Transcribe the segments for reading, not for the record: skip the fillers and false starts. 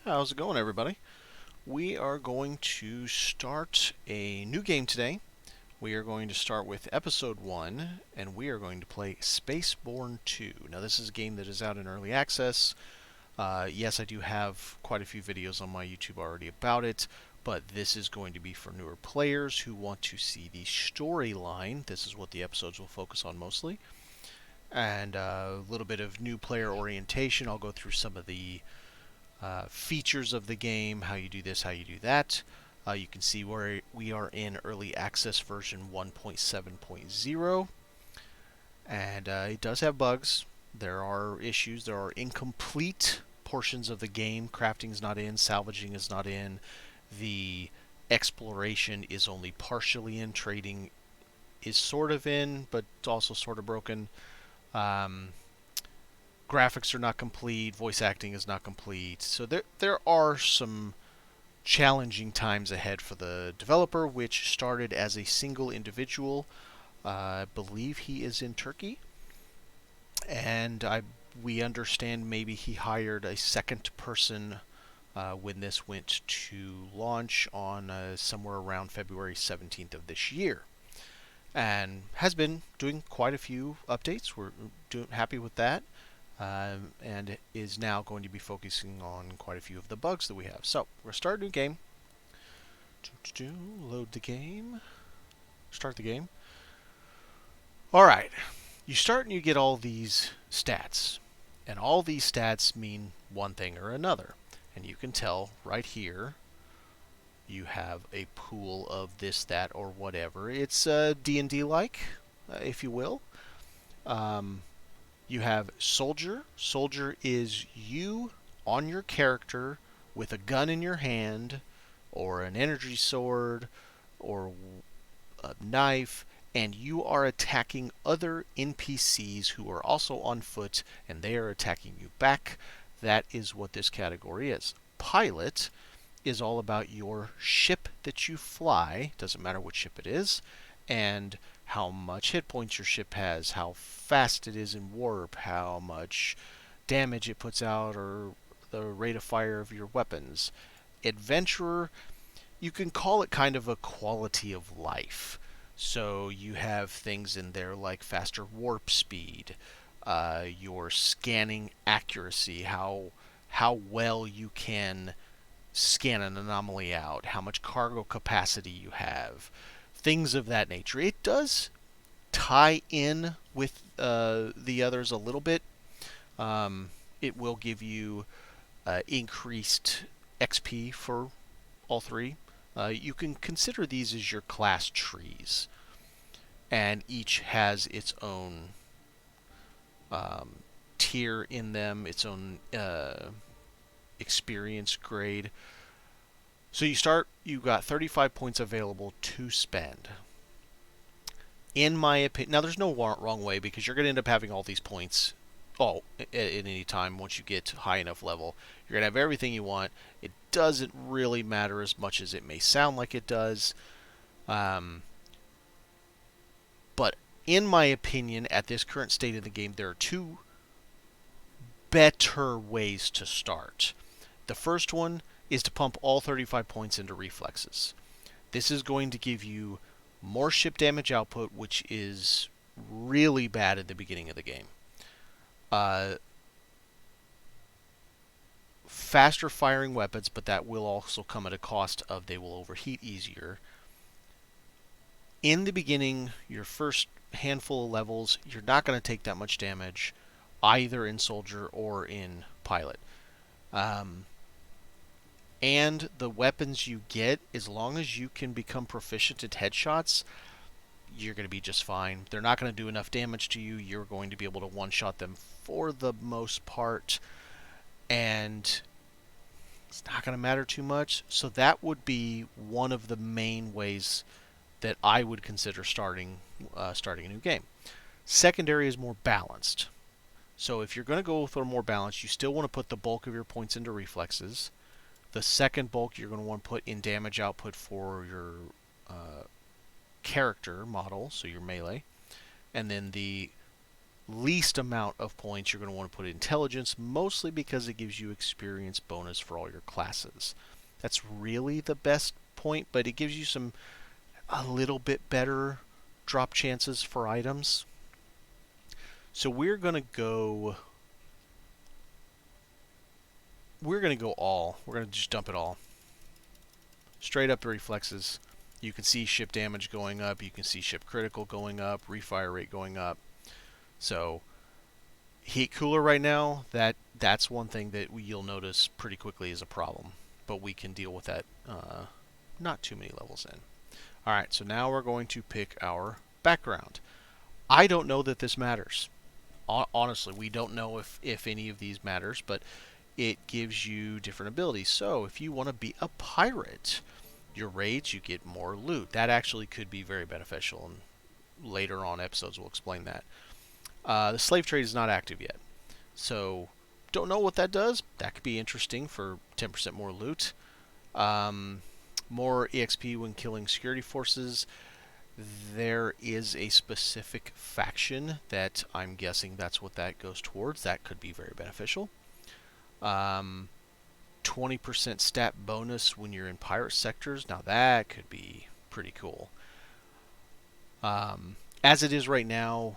How's it going, everybody? We are going to start a new game today. We are going to start with episode 1, and we are going to play Spaceborne 2. Now, this is a game that is out in early access. Yes, I do have quite a few videos on my YouTube already about it, but this is going to be for newer players who want to see the storyline. This is what the episodes will focus on mostly. And a little bit of new player orientation. I'll go through some of the features of the game, how you do this, how you do that. You can see where we are in early access version 1.7.0, and it does have bugs. There are issues. There are incomplete portions of the game. Crafting is not in, salvaging is not in, the exploration is only partially in, trading is sort of in, but also sort of broken. Um, Graphics are not complete, voice acting is not complete. So there are some challenging times ahead for the developer, which started as a single individual. I believe he is in Turkey, and we understand maybe he hired a second person when this went to launch on somewhere around February 17th of this year, and has been doing quite a few updates. We're happy with that. And is now going to be focusing on quite a few of the bugs that we have. So, we're going to start a new game. Load the game. Start the game. Alright. You start and you get all these stats. And all these stats mean one thing or another. And you can tell right here you have a pool of this, that, or whatever. It's D&D-like, if you will. You have Soldier. Soldier is you on your character with a gun in your hand, or an energy sword, or a knife, and you are attacking other NPCs who are also on foot, and they are attacking you back. That is what this category is. Pilot is all about your ship that you fly, doesn't matter what ship it is, and how much hit points your ship has, how fast it is in warp, how much damage it puts out, or the rate of fire of your weapons. Adventurer, you can call it kind of a quality of life. So you have things in there like faster warp speed, your scanning accuracy, how well you can scan an anomaly out, how much cargo capacity you have, things of that nature. It does tie in with the others a little bit. It will give you increased XP for all three. You can consider these as your class trees, and each has its own tier in them, its own experience grade. So you've got 35 points available to spend. In my opinion, now there's no wrong way, because you're going to end up having all these points at any time once you get high enough level. You're going to have everything you want. It doesn't really matter as much as it may sound like it does. But in my opinion, at this current state of the game, there are two better ways to start. The first one is to pump all 35 points into reflexes. This is going to give you more ship damage output, which is really bad at the beginning of the game. Faster firing weapons, but that will also come at a cost of they will overheat easier. In the beginning, your first handful of levels, you're not going to take that much damage, either in Soldier or in Pilot. And the weapons you get, as long as you can become proficient at headshots, you're going to be just fine. They're not going to do enough damage to you. You're going to be able to one-shot them for the most part, and it's not going to matter too much. So that would be one of the main ways that I would consider starting a new game. Secondary is more balanced. So if you're going to go for more balance, you still want to put the bulk of your points into reflexes. The second bulk you're going to want to put in damage output for your character model, so your melee. And then the least amount of points, you're going to want to put intelligence, mostly because it gives you experience bonus for all your classes. That's really the best point, but it gives you a little bit better drop chances for items. So we're going to go all. We're going to just dump it all. Straight up the reflexes. You can see ship damage going up. You can see ship critical going up. Refire rate going up. So heat cooler right now, that's one thing that you'll notice pretty quickly is a problem. But we can deal with that not too many levels in. Alright, so now we're going to pick our background. I don't know that this matters. Honestly, we don't know if any of these matters, but it gives you different abilities. So if you want to be a pirate, your raids, you get more loot. That actually could be very beneficial, and later on episodes will explain that. The slave trade is not active yet, so don't know what that does. That could be interesting for 10% more loot. More EXP when killing security forces. There is a specific faction that I'm guessing that's what that goes towards. That could be very beneficial. 20% stat bonus when you're in pirate sectors. Now that could be pretty cool. As it is right now,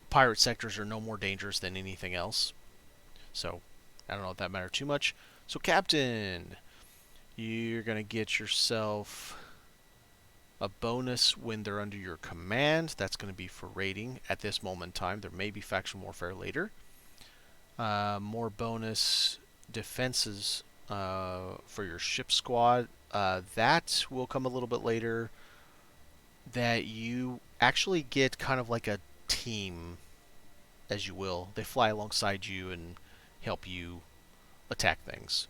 pirate sectors are no more dangerous than anything else. So I don't know if that matters too much. So Captain, you're going to get yourself a bonus when they're under your command. That's going to be for raiding at this moment in time. There may be faction warfare later. More bonus defenses for your ship squad. That will come a little bit later. That you actually get kind of like a team, as you will. They fly alongside you and help you attack things.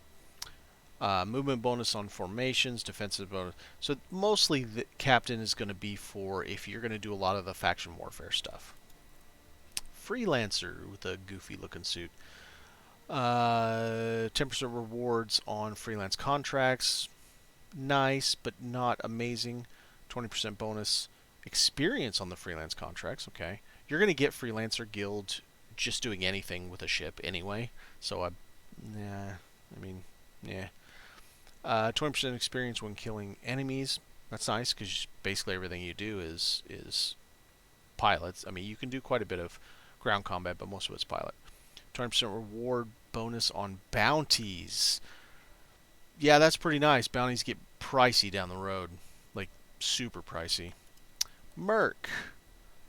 Movement bonus on formations, defensive bonus. So mostly the captain is going to be for if you're going to do a lot of the faction warfare stuff. Freelancer with a goofy looking suit. 10% rewards on freelance contracts. Nice, but not amazing. 20% bonus experience on the freelance contracts. Okay. You're going to get Freelancer Guild just doing anything with a ship anyway. So, yeah. 20% experience when killing enemies. That's nice because basically everything you do is pilots. I mean, you can do quite a bit of ground combat, but most of it's pilot. 20% reward bonus on bounties. Yeah, that's pretty nice. Bounties get pricey down the road. Like, super pricey. Merc.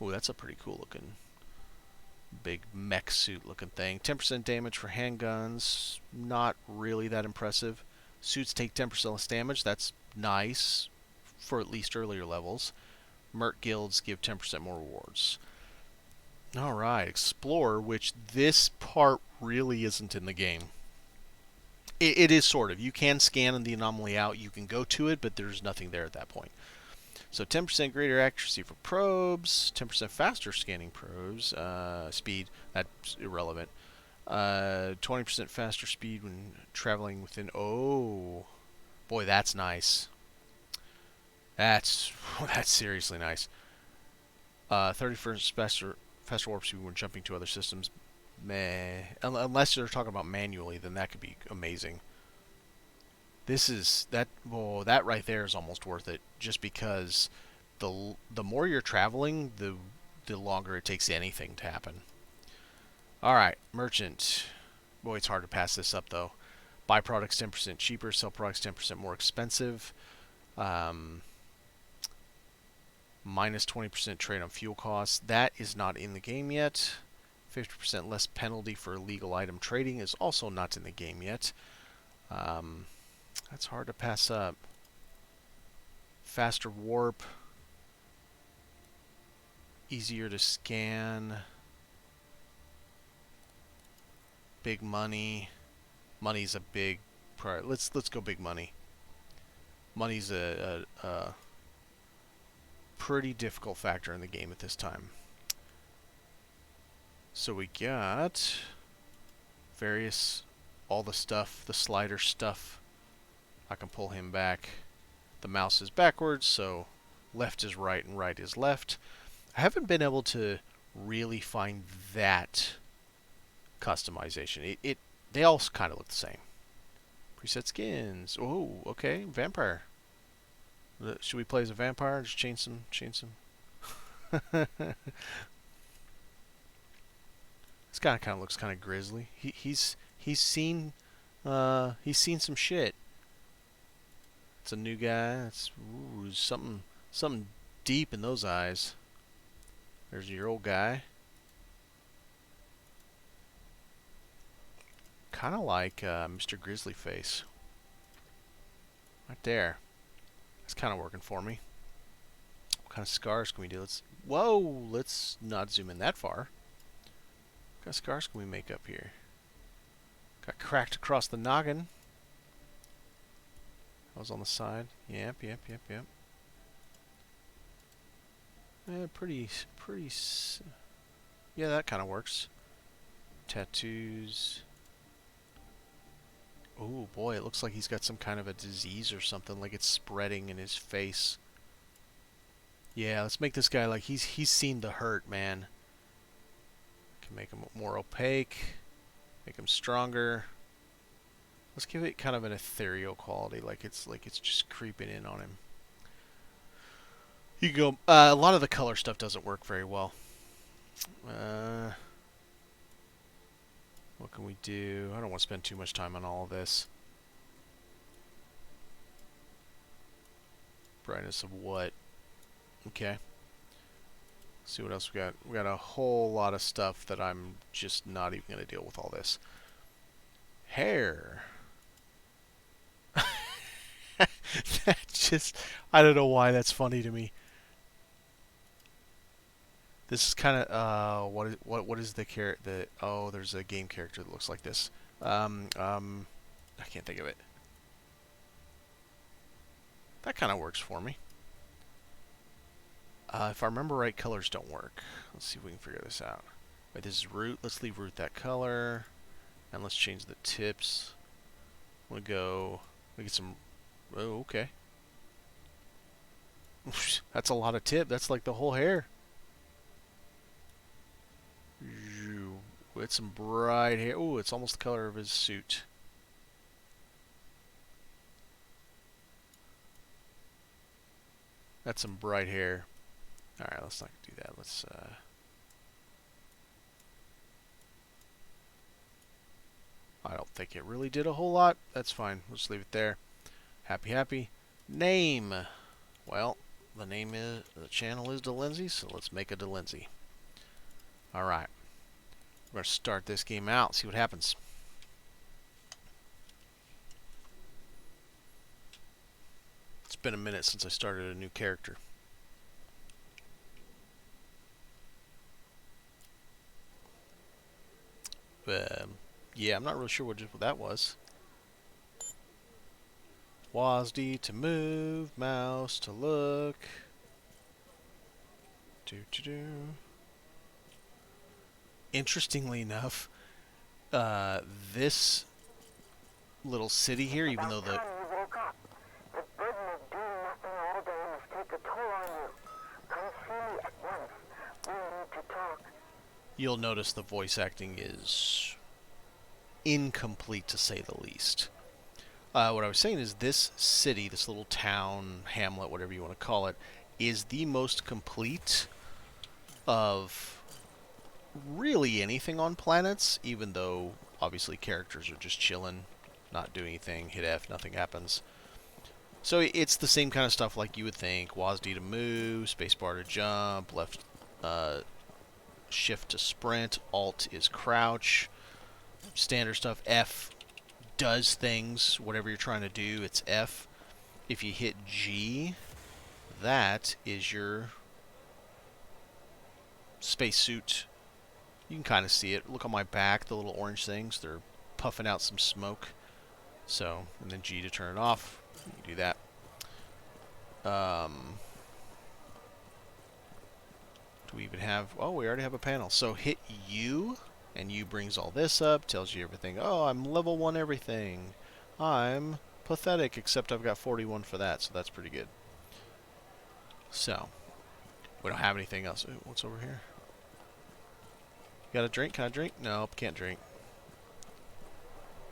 Ooh, that's a pretty cool looking big mech suit looking thing. 10% damage for handguns. Not really that impressive. Suits take 10% less damage. That's nice for at least earlier levels. Merc guilds give 10% more rewards. Alright, Explorer, which this part really isn't in the game. It is sort of. You can scan the anomaly out. You can go to it, but there's nothing there at that point. So 10% greater accuracy for probes, 10% faster scanning probes, speed, that's irrelevant. 20% faster speed when traveling within... Oh, boy, that's nice. That's seriously nice. 30% faster warp speed when jumping to other systems. Meh. Unless you're talking about manually, then that could be amazing. That right there is almost worth it, just because the more you're traveling, the longer it takes anything to happen. Alright, merchant. Boy, it's hard to pass this up though. Buy products 10% cheaper, sell products 10% more expensive. Minus 20% trade on fuel costs. That is not in the game yet. 50% less penalty for illegal item trading is also not in the game yet. That's hard to pass up. Faster warp. Easier to scan. Big money. Money's a big priority. Let's go big money. Money's a pretty difficult factor in the game at this time. So we got all the stuff, the slider stuff. I can pull him back. The mouse is backwards, so left is right and right is left. I haven't been able to really find that customization. They all kind of look the same. Preset skins. Oh, okay, vampire. Should we play as a vampire? Just change some. This guy kind of looks kind of grisly. He's seen some shit. It's a new guy. It's something deep in those eyes. There's your old guy. Kind of like Mr. Grizzly Face. Right there. That's kind of working for me. What kind of scars can we do? Let's not zoom in that far. What kind of scars can we make up here? Got cracked across the noggin. I was on the side. Yep. Yeah, pretty. Yeah, that kind of works. Tattoos. Oh boy, it looks like he's got some kind of a disease or something, like it's spreading in his face. Yeah, let's make this guy like he's seen the hurt, man. Can make him more opaque, make him stronger. Let's give it kind of an ethereal quality, like it's just creeping in on him. You go. A lot of the color stuff doesn't work very well. What can we do? I don't want to spend too much time on all of this. Brightness of what? Okay. Let's see what else we got. We got a whole lot of stuff that I'm just not even going to deal with all this. Hair. That just... I don't know why that's funny to me. This is kind of what is the character? Oh, there's a game character that looks like this. I can't think of it. That kind of works for me. If I remember right, colors don't work. Let's see if we can figure this out. Wait, this is root. Let's leave root that color, and let's change the tips. We'll go. We get some. Oh, okay. That's a lot of tip. That's like the whole hair. With some bright hair. Oh, it's almost the color of his suit. That's some bright hair. Alright, let's not do that. Let's, I don't think it really did a whole lot. That's fine. We'll just leave it there. Happy. Name. Well, the channel is DeLindsay, so let's make a DeLindsay. Alright. We're going to start this game out, see what happens. It's been a minute since I started a new character. Yeah, I'm not really sure what that was. WASD to move, mouse to look. Interestingly enough, this little city here, even though the... You'll notice the voice acting is incomplete, to say the least. What I was saying is this city, this little town, hamlet, whatever you want to call it, is the most complete of really anything on planets, even though obviously characters are just chilling, not doing anything, hit F, nothing happens. So it's the same kind of stuff like you would think. WASD to move, spacebar to jump, left shift to sprint, alt is crouch, standard stuff. F does things, whatever you're trying to do, it's F. If you hit G, that is your spacesuit. You can kind of see it. Look on my back, the little orange things, they're puffing out some smoke. So, and then G to turn it off. You can do that. Do we even have... Oh, we already have a panel. So hit U, and U brings all this up, tells you everything. Oh, I'm level 1 everything. I'm pathetic, except I've got 41 for that, so that's pretty good. So, we don't have anything else. Ooh, what's over here? Got a drink? Can I drink? Nope, can't drink.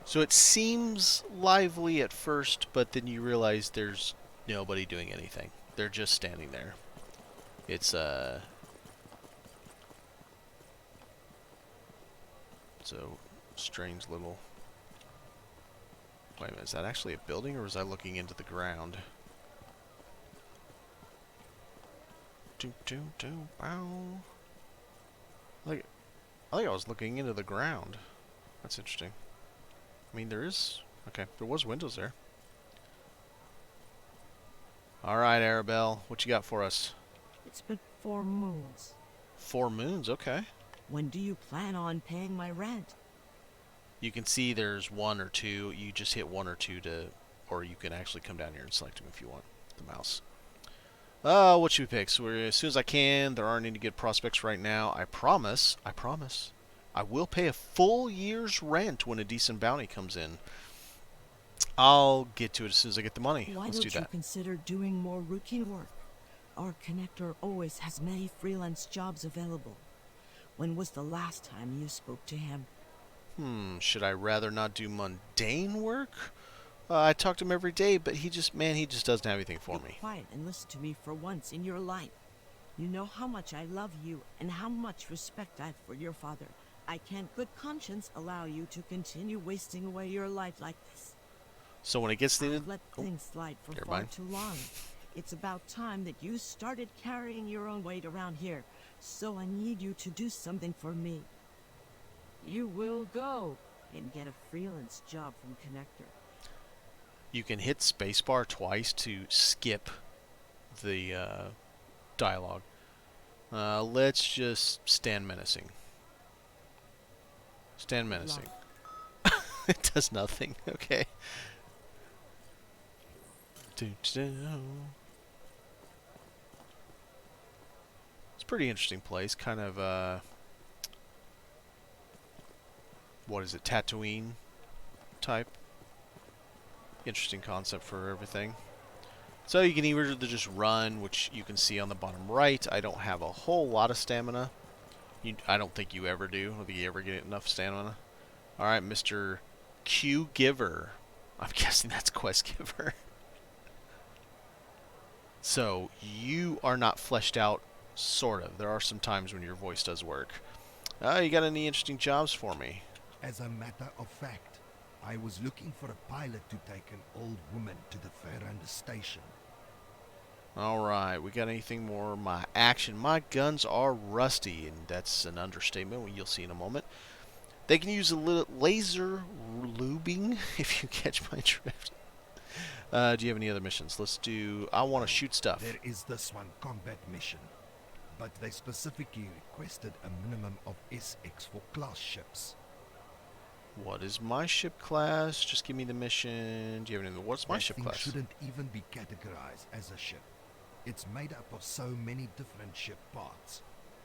So it seems lively at first, but then you realize there's nobody doing anything. They're just standing there. It's a strange little... Wait a minute, is that actually a building, or was I looking into the ground? Bow. Like, I think I was looking into the ground. That's interesting. I mean, there is... Okay, there was windows there. Alright, Arabelle, what you got for us? It's been 4 moons. 4 moons, okay. When do you plan on paying my rent? You can see there's 1 or 2. You just hit 1 or 2 to... Or you can actually come down here and select them if you want. The mouse. What should we pick? So as soon as I can. There aren't any good prospects right now. I promise. I will pay a full year's rent when a decent bounty comes in. I'll get to it as soon as I get the money. Why Let's do don't you that. consider doing more routine work? Our connector always has many freelance jobs available. When was the last time you spoke to him? Should I rather not do mundane work? I talk to him every day, but he just doesn't have anything for me. Be quiet and listen to me for once in your life. You know how much I love you and how much respect I have for your father. I can't good conscience allow you to continue wasting away your life like this. So when it gets needed... I've let things slide for far too long. It's about time that you started carrying your own weight around here. So I need you to do something for me. You will go and get a freelance job from Connector. You can hit spacebar twice to skip the dialogue. Let's just stand menacing. Stand menacing. It does nothing. Okay. It's a pretty interesting place. Kind of, what is it? Tatooine type. Interesting concept for everything. So you can either just run, which you can see on the bottom right. I don't have a whole lot of stamina. I don't think you ever do. I don't think you ever get enough stamina. Alright, Mr. Q Giver. I'm guessing that's Quest Giver. So, you are not fleshed out, sort of. There are some times when your voice does work. You got any interesting jobs for me? As a matter of fact, I was looking for a pilot to take an old woman to the Fairlander station. Alright, we got anything more? My guns are rusty, and that's an understatement, you'll see in a moment. They can use a little laser lubing, if you catch my drift. Do you have any other missions? Let's do... I want to shoot stuff. There is this one, combat mission. But they specifically requested a minimum of SX for class ships. What is my ship class? Just give me the mission. Do you have any... What's my ship class? Shouldn't even be categorized as a ship. It's made up of so many different ship parts.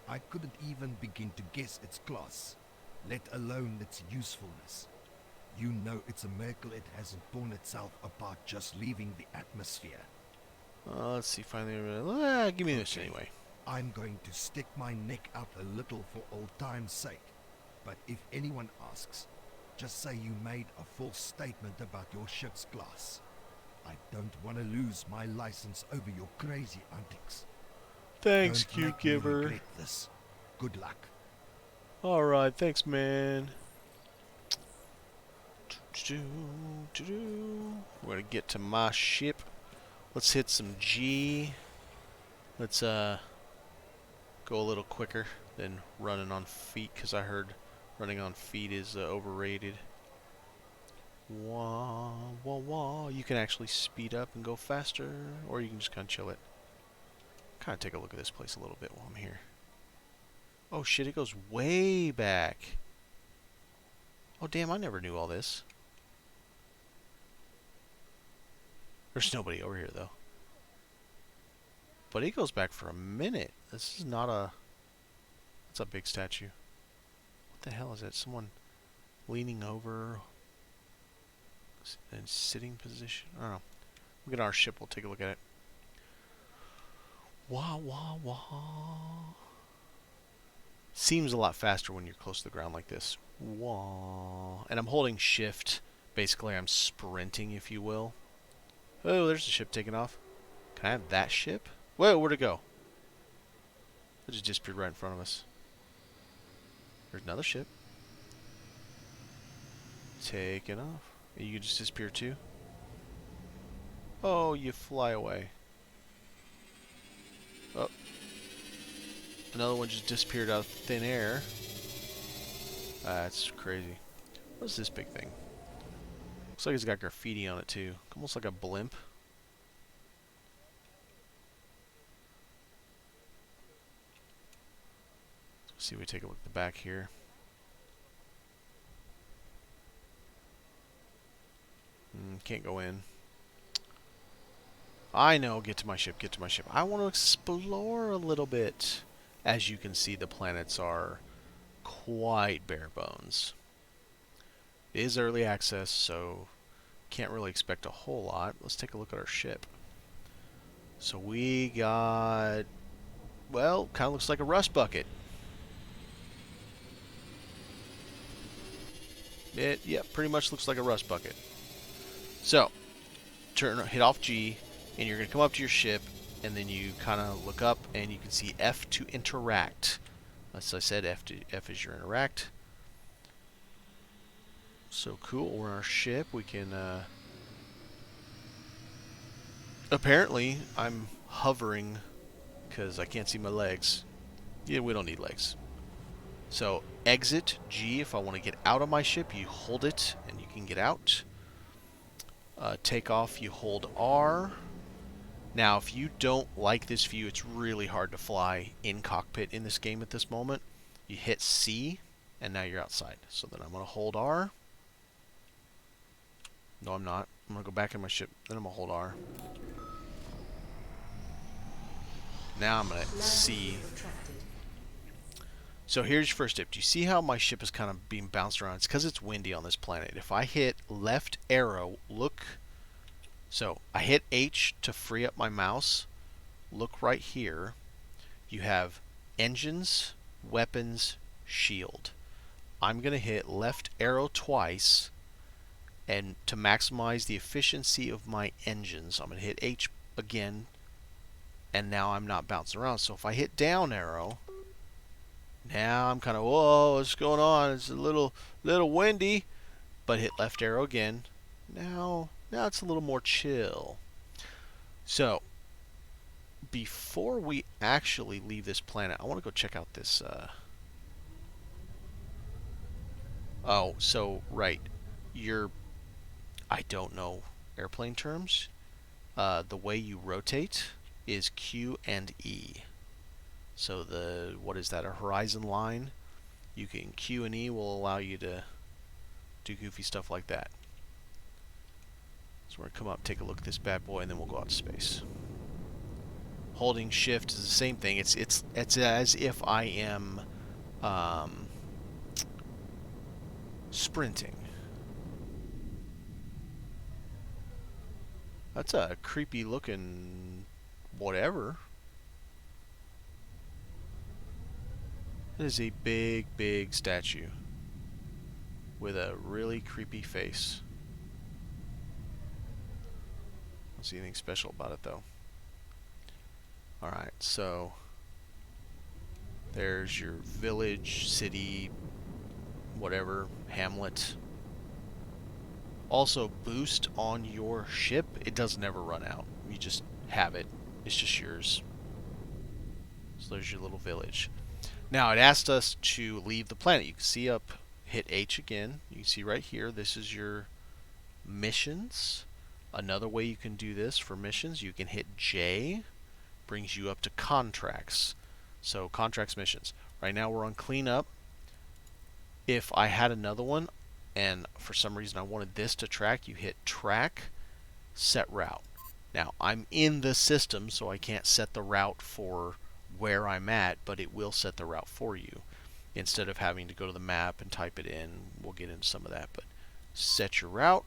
I couldn't even begin to guess its class, let alone its usefulness. You know it's a miracle it hasn't torn itself apart just leaving the atmosphere. Let's see, finally... give me this anyway. I'm going to stick my neck out a little for old time's sake. But if anyone asks, just say you made a false statement about your ship's class. I don't want to lose my license over your crazy antics. Thanks, Don't Q make me Giver. regret this. Good luck. Alright, thanks, man. We're gonna get to my ship. Let's hit some G. Let's go a little quicker than running on feet, because I heard running on feet is overrated. Wah, wah, wah. You can actually speed up and go faster, or you can just kind of chill it. Kind of take a look at this place a little bit while I'm here. Oh shit, it goes way back. Oh damn, I never knew all this. There's nobody over here though. But it goes back for a minute. This is not a... That's a big statue. What the hell is that? Someone leaning over in sitting position? I don't know. Look at our ship. We'll take a look at it. Wah, wah, wah. Seems a lot faster when you're close to the ground like this. Wah. And I'm holding shift. Basically, I'm sprinting, if you will. Oh, there's the ship taking off. Can I have that ship? Whoa, where'd it go? It just disappeared right in front of us. There's another ship. Taking off. You just disappear too? Oh, you fly away. Oh. Another one just disappeared out of thin air. That's crazy. What's this big thing? Looks like it's got graffiti on it too. Almost like a blimp. Let's see if we take a look at the back here. Can't go in. I know, get to my ship, get to my ship. I want to explore a little bit. As you can see, the planets are quite bare bones. It is early access, so can't really expect a whole lot. Let's take a look at our ship. So we got, well, kind of looks like a rust bucket. Yeah, pretty much looks like a rust bucket. So, hit off G, and you're going to come up to your ship, and then you kind of look up, and you can see F to interact. As I said, F is your interact. So cool, we're on our ship. We can, apparently, I'm hovering, because I can't see my legs. Yeah, we don't need legs. So, exit G, if I want to get out of my ship, you hold it, and you can get out. Take off, you hold R. Now, if you don't like this view, it's really hard to fly in cockpit in this game at this moment. You hit C, and now you're outside. So then I'm going to hold R. No, I'm not. I'm going to go back in my ship, then I'm going to hold R. Now I'm going to C. So here's your first tip. Do you see how my ship is kind of being bounced around? It's because it's windy on this planet. If I hit left arrow, look. So I hit H to free up my mouse. Look right here. You have engines, weapons, shield. I'm going to hit left arrow twice. And to maximize the efficiency of my engines, I'm going to hit H again. And now I'm not bouncing around. So if I hit down arrow, now I'm kind of, whoa, what's going on? It's a little windy. But hit left arrow again. Now it's a little more chill. So, before we actually leave this planet, I want to go check out this, oh, so, right. I don't know airplane terms. The way you rotate is Q and E. So what is that, a horizon line? You can, Q and E will allow you to do goofy stuff like that. So we're going to come up, take a look at this bad boy, and then we'll go out to space. Holding shift is the same thing. It's as if I am sprinting. That's a creepy looking whatever. It is a big, big statue with a really creepy face. Don't see anything special about it though. Alright, so there's your village, city, whatever, hamlet. Also, boost on your ship. It does never run out. You just have it. It's just yours. So there's your little village. Now, it asked us to leave the planet. You can see up, hit H again. You can see right here, this is your missions. Another way you can do this for missions, you can hit J. Brings you up to contracts. So, contracts missions. Right now, we're on cleanup. If I had another one, and for some reason I wanted this to track, you hit track, set route. Now, I'm in the system, so I can't set the route for where I'm at, but it will set the route for you. Instead of having to go to the map and type it in, we'll get into some of that. But set your route,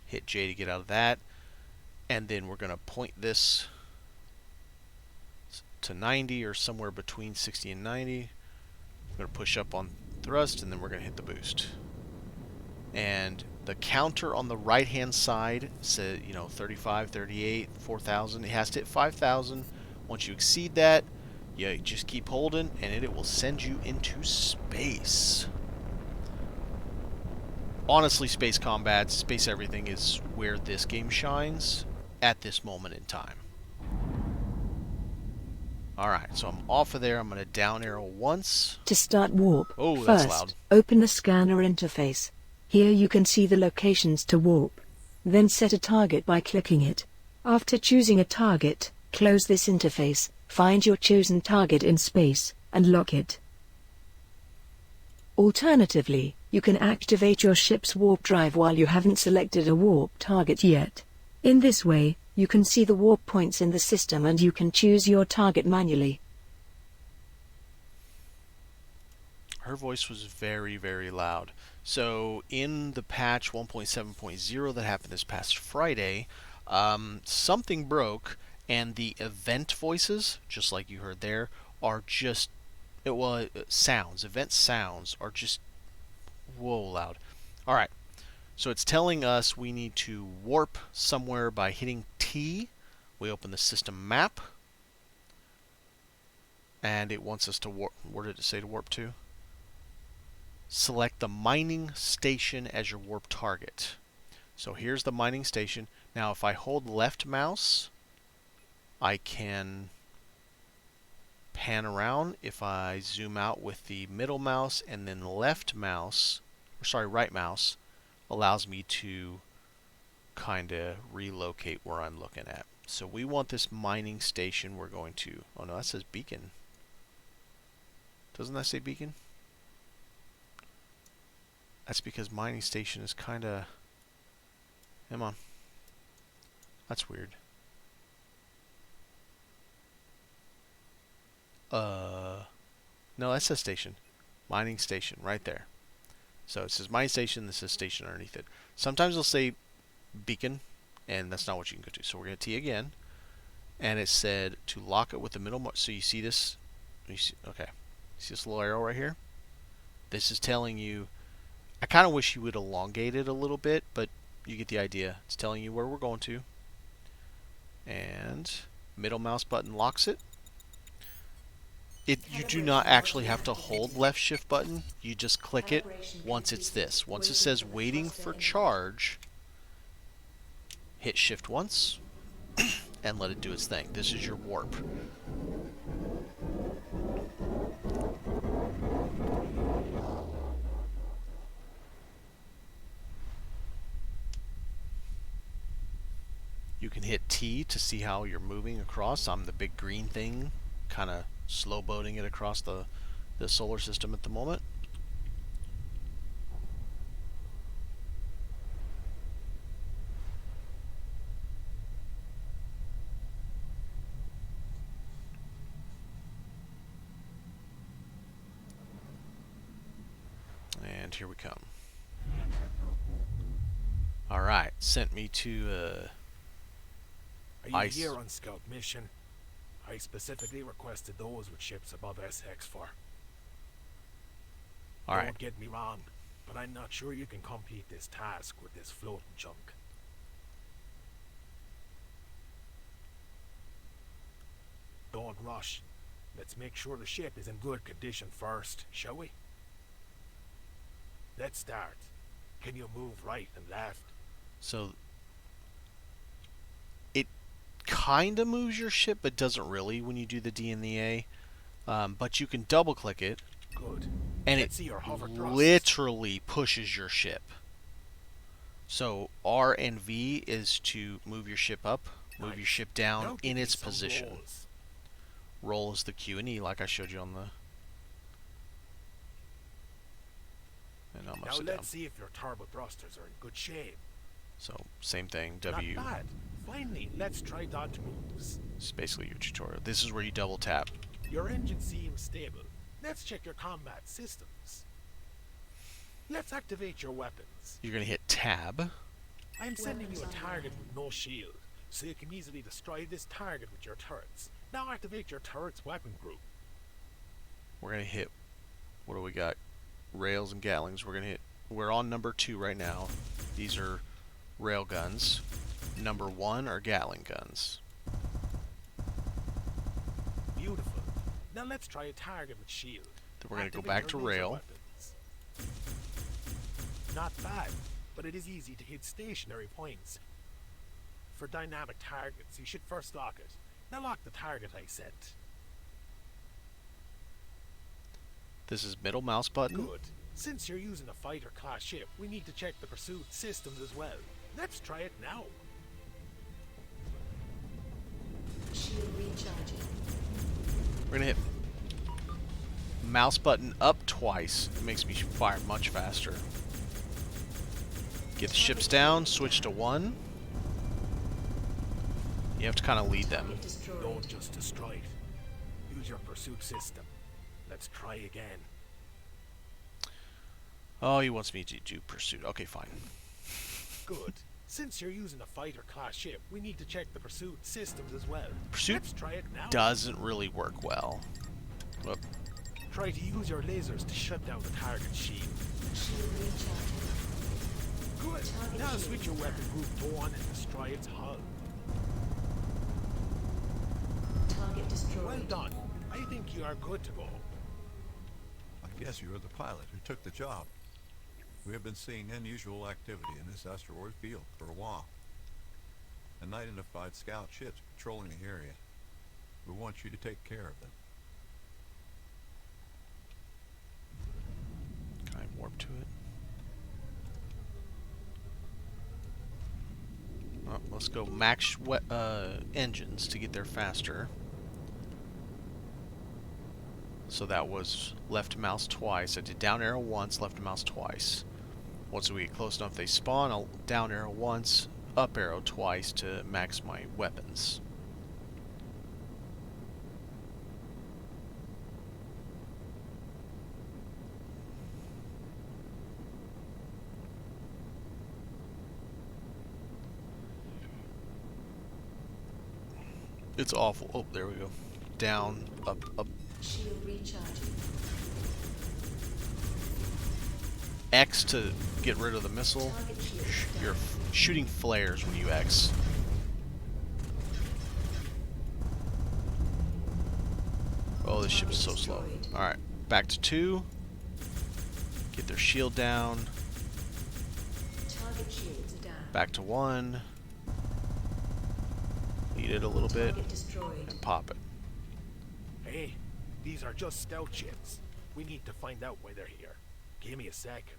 hit J to get out of that, and then we're going to point this to 90 or somewhere between 60 and 90. I'm going to push up on thrust, and then we're going to hit the boost. And the counter on the right hand side says, 35, 38, 4,000. It has to hit 5,000. Once you exceed that, you just keep holding, and it will send you into space. Honestly, space combat, space everything is where this game shines at this moment in time. Alright, so I'm off of there. I'm going to down arrow once. To start warp, Oh, that's first, loud. open the scanner interface. Here you can see the locations to warp. Then set a target by clicking it. After choosing a target, close this interface, find your chosen target in space, and lock it. Alternatively, you can activate your ship's warp drive while you haven't selected a warp target yet. In this way, you can see the warp points in the system and you can choose your target manually. Her voice was very, very loud. So in the patch 1.7.0 that happened this past Friday, something broke, and the event voices, just like you heard there, are just sounds. Event sounds are just whoa loud. All right. So it's telling us we need to warp somewhere by hitting T. We open the system map, and it wants us to warp. Where did it say to warp to? Select the mining station as your warp target. So here's the mining station. Now if I hold left mouse, I can pan around. If I zoom out with the middle mouse and then right mouse, allows me to kind of relocate where I'm looking at. So we want this mining station. We're going to, oh no, that says beacon. Doesn't that say beacon? That's because mining station is kind of, come on. That's weird. No, that says station. Mining station, right there. So it says mining station, this says station underneath it. Sometimes it'll say beacon, and that's not what you can go to. So we're going to T again, and it said to lock it with the middle. So you see this? Okay. See this little arrow right here? This is telling you, I kind of wish you would elongate it a little bit, but you get the idea. It's telling you where we're going to. And middle mouse button locks it. You do not actually have to hold left shift button. You just click it once it's this. Once it says waiting for charge, hit shift once and let it do its thing. This is your warp. You can hit T to see how you're moving across. I'm the big green thing, kind of slow boating it across the solar system at the moment. And here we come. Alright, sent me to Are you here on scout mission? I specifically requested those with ships above SX4. Alright. Don't get me wrong, but I'm not sure you can complete this task with this floating junk. Don't rush. Let's make sure the ship is in good condition first, shall we? Let's start. Can you move right and left? So it kind of moves your ship, but doesn't really when you do the D and the A. But you can double click it. Good. And Let's see your hover thrust. literally pushes your ship. So R and V is to move your ship up, move Nice. your ship down Now give in me its some position. rolls. Roll is the Q and E, like I showed you on the. And I'm Now upside down. let's see if your turbo thrusters are in good shape. So same thing. W. Not bad. Finally, let's try dodge moves. It's basically your tutorial. This is where you double tap. Your engine seems stable. Let's check your combat systems. Let's activate your weapons. You're gonna hit tab. I'm sending you a target with no shield, so you can easily destroy this target with your turrets. Now activate your turret's weapon group. We're gonna hit. What do we got? Rails and Gatlings. We're on number 2 right now. These are rail guns. Number 1 are Gatling guns. Beautiful. Now let's try a target with shield. Then we're gonna go Activate back to your laser rail. weapons. Not bad, but it is easy to hit stationary points. For dynamic targets, you should first lock it. Now lock the target I sent. This is middle mouse button. Good. Since you're using a fighter class ship, we need to check the pursuit systems as well. Let's try it now. Shield recharging. We're gonna hit mouse button up twice. It makes me fire much faster. Get the ships down, switch to 1. You have to kind of lead them. Don't just destroy it. Use your pursuit system. Let's try again. Oh, he wants me to do pursuit. Okay, fine. Good. Since you're using a fighter class ship, we need to check the pursuit systems as well. Pursuit Let's try it now. doesn't really work well. Whoop. Try to use your lasers to shut down the target shield. Shield recharging. Good. Target Now shield switch your weapon group to 1 and destroy its hull. Target destroyed. Well done. I think you are good to go. I guess you were the pilot who took the job. We have been seeing unusual activity in this asteroid field for a while. Unidentified scout ships patrolling the area. We want you to take care of them. Can I warp to it? Oh, let's go max engines to get there faster. So that was left mouse twice. I did down arrow once, left mouse twice. Once we get close enough they spawn, I'll down arrow once, up arrow twice to max my weapons. It's awful. Oh, there we go. Down, up, up. Shield recharging. X to get rid of the missile. Target shield You're down. shooting flares when you X. Oh, this ship's so slow. Alright, back to 2. Get their shield down. Target shields are down. Back to 1. Lead it a little bit. Target destroyed. And pop it. Hey, these are just scout ships. We need to find out why they're here. Give me a second.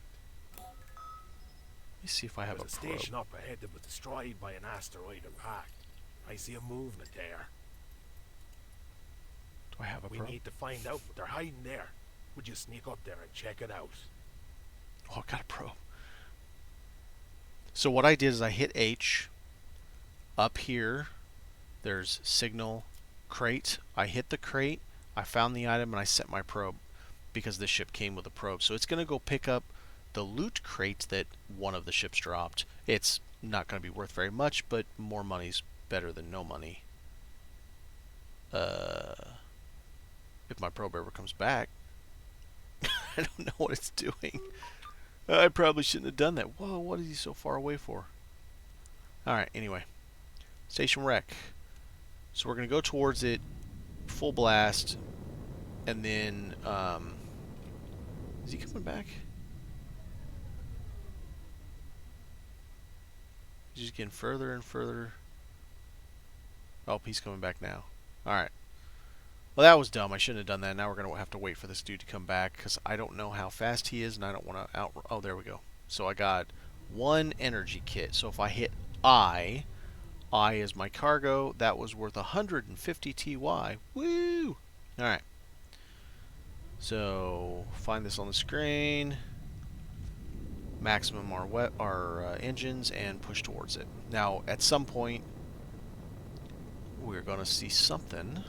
Let me see if I have There's a a probe. station up ahead that was destroyed by an asteroid impact. I see a movement there. Do I have a We probe? need to find out what they're hiding there. Would you sneak up there and check it out? Oh, I got a probe. So what I did is I hit H. Up here, there's signal crate. I hit the crate. I found the item and I set my probe because this ship came with a probe. So it's going to go pick up the loot crate that one of the ships dropped. It's not going to be worth very much, but more money's better than no money. If my probe ever comes back, I don't know what it's doing. I probably shouldn't have done that. Whoa, what is he so far away for? Alright, anyway. Station wreck. So we're going to go towards it, full blast, and then, is he coming back? He's just getting further and further. Oh, he's coming back now. Alright. Well, that was dumb. I shouldn't have done that. Now we're going to have to wait for this dude to come back because I don't know how fast he is and I don't want to out... Oh, there we go. So I got 1 energy kit. So if I hit I is my cargo. That was worth 150 TY. Woo! Alright. So, find this on the screen. Maximum our engines and push towards it. Now, at some point, we're going to see something.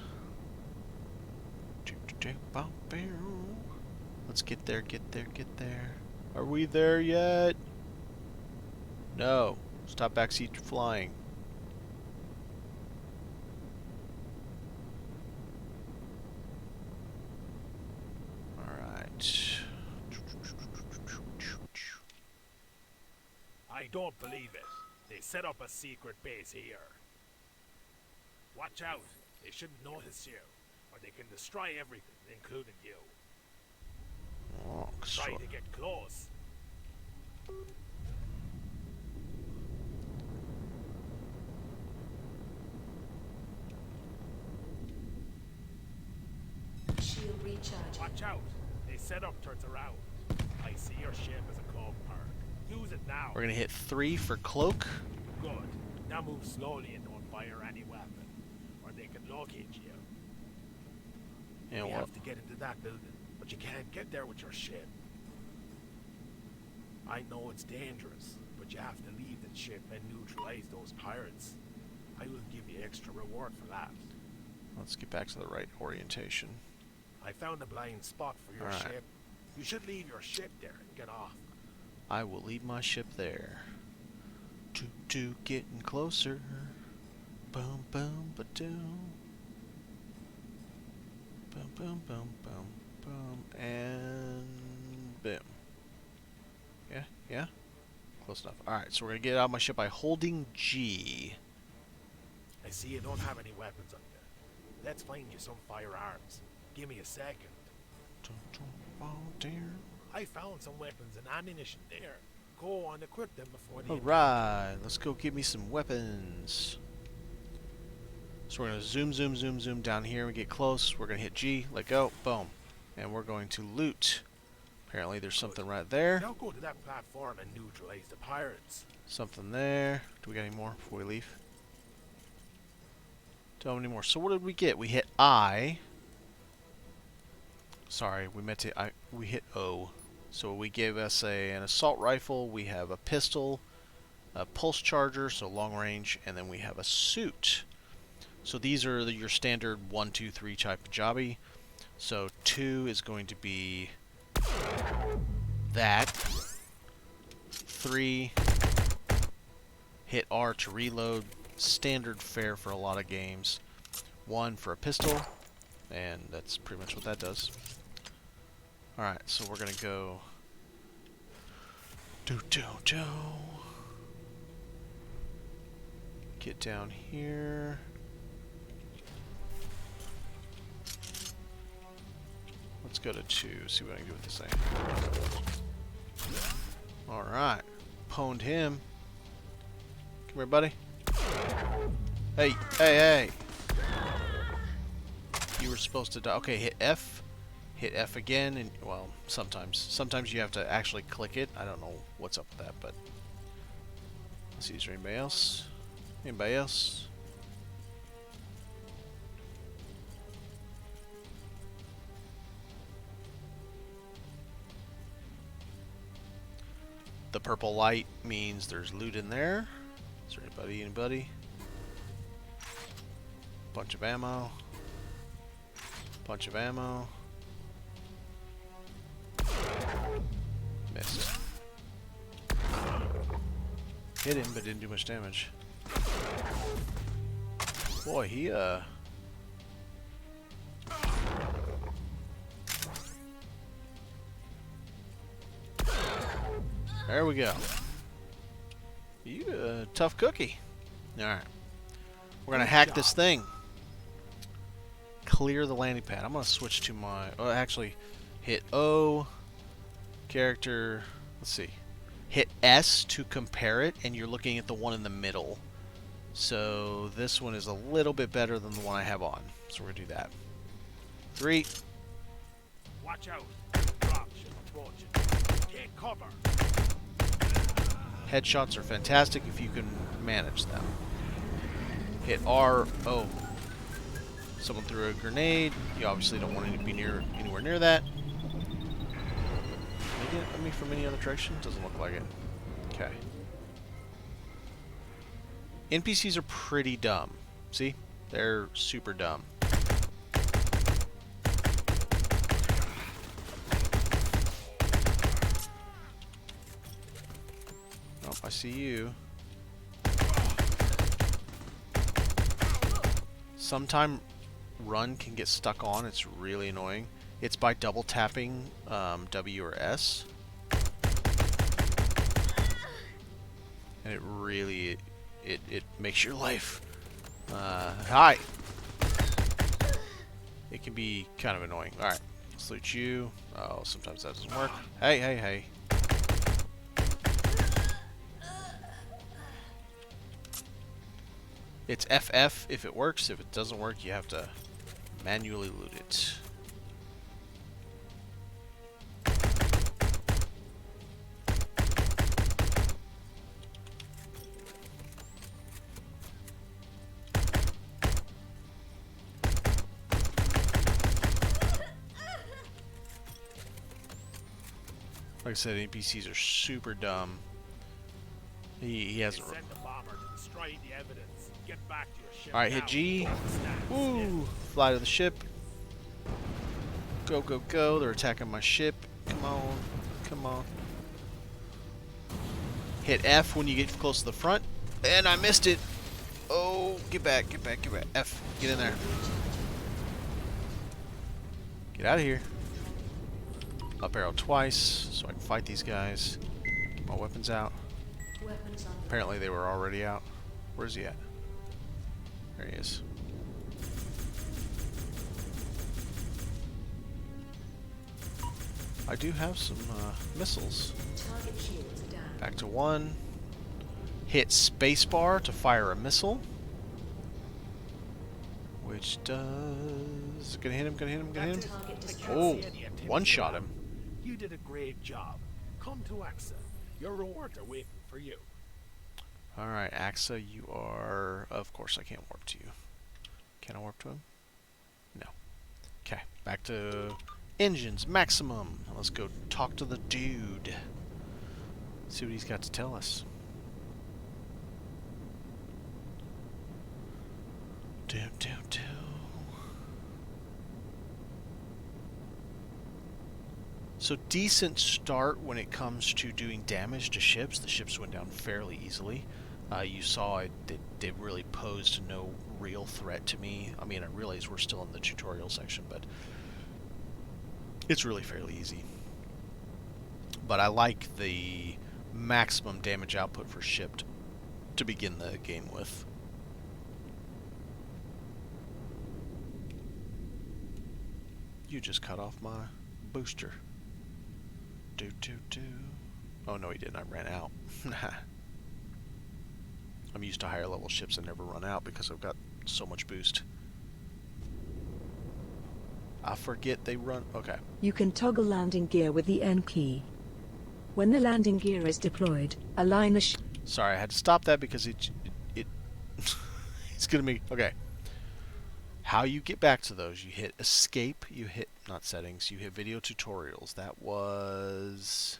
Let's get there, get there, get there. Are we there yet? No. Stop backseat flying. don't believe it. They set up a secret base here. Watch out. They shouldn't notice you, or they can destroy everything, including you. Oh, Try to get close. Shield recharging. Watch out. They set up turns around. I see your ship as a cloak perk. Use it now. We're gonna hit 3 for cloak. Good. Now move slowly and don't fire any weapon, or they can locate you. And We what? have to get into that building, but you can't get there with your ship. I know it's dangerous, but you have to leave the ship and neutralize those pirates. I will give you extra reward for that. Let's get back to the right orientation. I found a blind spot for your Alright. ship. You should leave your ship there and get off. I will leave my ship there. Toot getting closer. Boom boom ba doom. Boom boom boom boom boom and boom. Yeah? Close enough. Alright, so we're gonna get out of my ship by holding G. I see you don't have any weapons on you. Let's find you some firearms. Give me a second. I found some weapons and ammunition there. Go on, equip them before they... Alright, let's go get me some weapons. So we're going to zoom down here. We get close. We're going to hit G, let go, boom. And we're going to loot. Apparently there's something right there. Now go to that platform and neutralize the pirates. Something there. Do we got any more before we leave? Don't have any more. So what did we get? We hit I. Sorry, we meant to... we hit O. So we gave us an assault rifle. We have a pistol, a pulse charger, so long range, and then we have a suit. So these are your standard 1, 2, 3 type of jobby. So 2 is going to be that. 3, hit R to reload. Standard fare for a lot of games. 1 for a pistol, and that's pretty much what that does. Alright, so we're gonna go get down here. Let's go to 2, see what I can do with this thing. Alright, pwned him. Come here, buddy. Hey! You were supposed to die. Okay, hit F. Hit F again, and, well, sometimes you have to actually click it. I don't know what's up with that, but... Let's see, is there anybody else? Anybody else? The purple light means there's loot in there. Is there anybody? Bunch of ammo. Missed. Hit him, but didn't do much damage. Boy, he, There we go. You a tough cookie. Alright. We're gonna hack this thing. Clear the landing pad. I'm gonna switch to my... Oh, actually, hit O. Character... Let's see. Hit S to compare it, and you're looking at the one in the middle. So this one is a little bit better than the one I have on. So we're gonna do that. 3. Watch out. Drop ship approaching. Take cover. Headshots are fantastic if you can manage them. Hit R. Oh. Someone threw a grenade. You obviously don't want to be anywhere near that. Can they get at me from any other direction? Doesn't look like it. Okay. NPCs are pretty dumb. See? They're super dumb. Oh, I see you. Sometime run can get stuck on. It's really annoying. It's by double tapping W or S. and it really it makes your life hi. It can be kind of annoying. All right, let's loot you. Oh, sometimes that doesn't work. Hey, hey, hey. It's FF if it works. If it doesn't work, you have to manually loot it. Like I said, NPCs are super dumb. He hasn't. Send the bomber to destroy the evidence. Get back to your ship. All right, hit G. Woo! Fly to the ship. Go, go, go! They're attacking my ship. Come on, come on. Hit F when you get close to the front, and I missed it. Oh, get back, get back, get back. F, get in there. Get out of here. Up arrow twice, so I can fight these guys. Get my weapons out. Apparently they were already out. Where's he at? There he is. I do have some missiles. Back to 1. Hit spacebar to fire a missile. Which does... Gonna hit him, gonna hit him, gonna hit him. Oh, one-shot him. You did a great job. Come to AXA. Your rewards are waiting for you. Alright, AXA, you are... Of course I can't warp to you. Can I warp to him? No. Okay, back to engines, maximum. Let's go talk to the dude. See what he's got to tell us. Do, do, do. So decent start when it comes to doing damage to ships. The ships went down fairly easily. You saw it really posed no real threat to me. I mean, I realize we're still in the tutorial section, but it's really fairly easy. But I like the maximum damage output for ship to begin the game with. You just cut off my booster. Do, do, do. Oh, no, he didn't. I ran out. I'm used to higher level ships that never run out because I've got so much boost. I forget they run... Okay. You can toggle landing gear with the N key. When the landing gear is deployed, align the ship... Sorry, I had to stop that because it it's gonna make... Okay. How you get back to those, you hit escape, you hit... Not settings, you hit video tutorials. That was...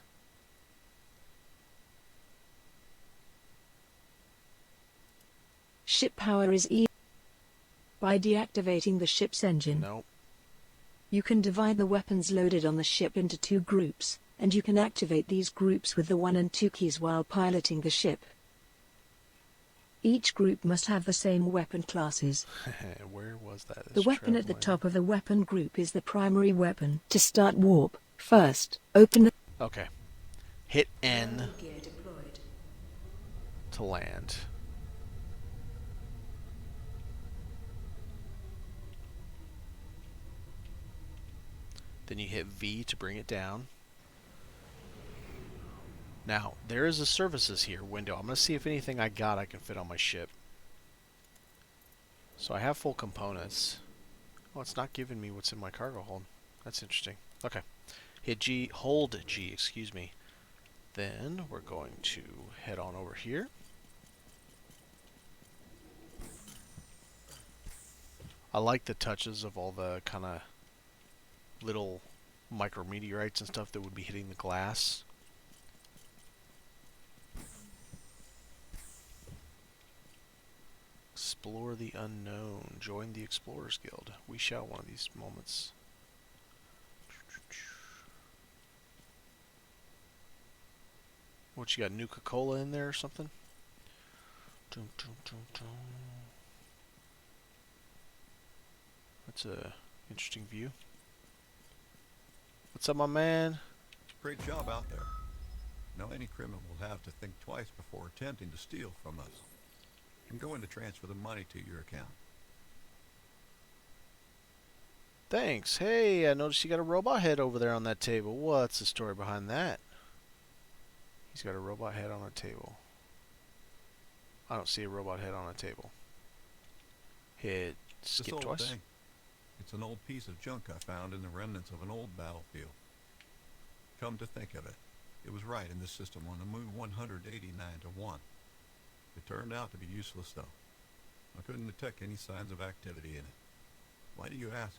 Ship power is E. By deactivating the ship's engine. Nope. You can divide the weapons loaded on the ship into 2 groups, and you can activate these groups with the 1 and 2 keys while piloting the ship. Each group must have the same weapon classes. Where was that? The weapon at the top of the weapon group is the primary weapon. To start warp, first, open the... Okay. Hit N to land. Then you hit V to bring it down. Now, there is a services here window. I'm going to see if anything I got I can fit on my ship. So I have full components. Oh, it's not giving me what's in my cargo hold. That's interesting. Okay. Hit G, hold G, excuse me. Then we're going to head on over here. I like the touches of all the kind of little micrometeorites and stuff that would be hitting the glass. Explore the unknown. Join the Explorers Guild. We shall one of these moments. What, you got Nuka-Cola in there or something? Dun, dun, dun, dun. That's a interesting view. What's up, my man? Great job out there. Now any criminal will have to think twice before attempting to steal from us. I'm going to transfer the money to your account. Thanks. Hey, I noticed you got a robot head over there on that table. What's the story behind that? He's got a robot head on a table. I don't see a robot head on a table. Hit skip This old twice. thing. It's an old piece of junk I found in the remnants of an old battlefield. Come to think of it, it was right in this system on the moon 189 to 1. It turned out to be useless though. I couldn't detect any signs of activity in it. Why do you ask?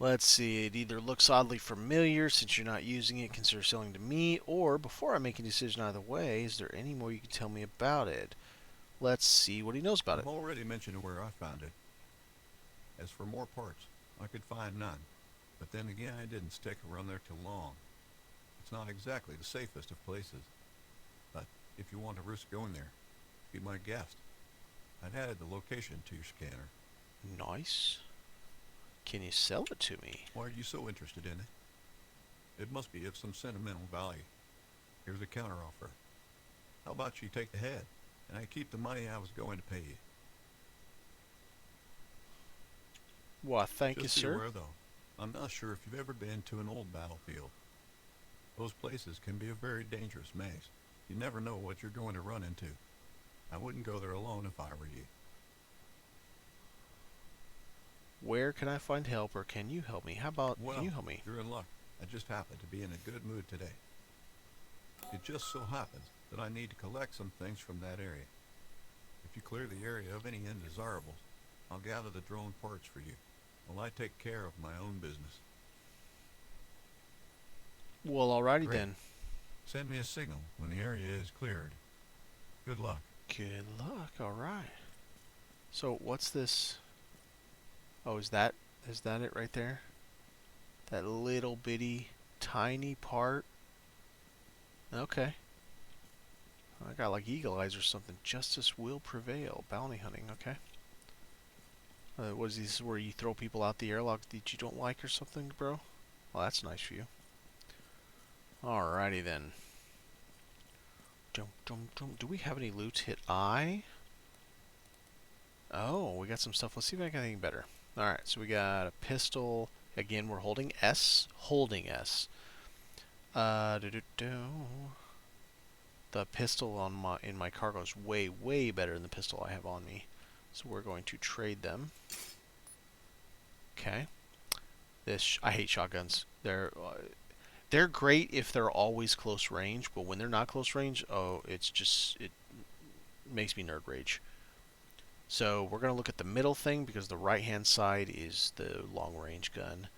Let's see, it either looks oddly familiar since you're not using it, consider selling to me, or before I make a decision either way, is there any more you can tell me about it? Let's see what he knows about it. I've already mentioned where I found it. As for more parts, I could find none. But then again, I didn't stick around there too long. It's not exactly the safest of places. But if you want to risk going there, be my guest. I've added the location to your scanner. Nice. Can you sell it to me? Why are you so interested in it? It must be of some sentimental value. Here's a counteroffer. How about you take the head, and I keep the money I was going to pay you? Well, thank you, Just be sir. aware, though, I'm not sure if you've ever been to an old battlefield. Those places can be a very dangerous maze. You never know what you're going to run into. I wouldn't go there alone if I were you. Where can I find help, or can you help me? How about, Well, can you help me? you're in luck. I just happen to be in a good mood today. It just so happens that I need to collect some things from that area. If you clear the area of any undesirables, I'll gather the drone parts for you, while I take care of my own business. Well, alrighty Great. then. Send me a signal when the area is cleared. Good luck. Good luck, alright. So, what's this? Oh, is that it right there? That little bitty, tiny part? Okay. I got like eagle eyes or something. Justice will prevail. Bounty hunting, okay. What is this, where you throw people out the airlock that you don't like or something, bro? Well, that's nice for you. Alrighty then. Do we have any loot? Hit I. Oh, we got some stuff. Let's see if I got anything better. Alright, so we got a pistol. Again, we're holding S. Holding S. The pistol in my cargo is way better than the pistol I have on me. So we're going to trade them. Okay. I hate shotguns. They're great if they're always close range, but when they're not close range, oh, it makes me nerd rage. So we're going to look at the middle thing because the right-hand side is the long-range gun.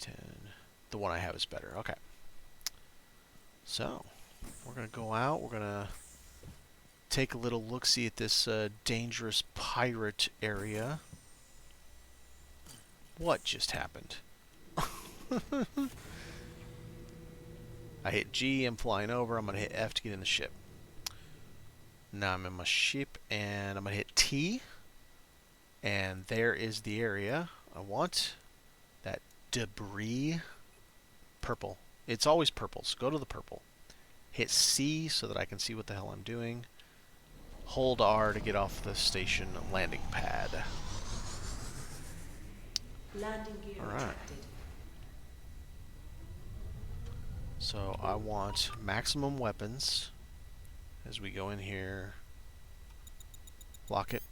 10. The one I have is better. Okay. So we're going to go out. We're going to take a little look-see at this dangerous pirate area. What just happened? I hit G, I'm flying over. I'm going to hit F to get in the ship. Now I'm in my ship, and I'm going to hit T. And there is the area I want. That debris. Purple. It's always purple, so go to the purple. Hit C so that I can see what the hell I'm doing. Hold R to get off the station landing pad. Landing gear Alright. retracted. So I want maximum weapons as we go in here. Lock it.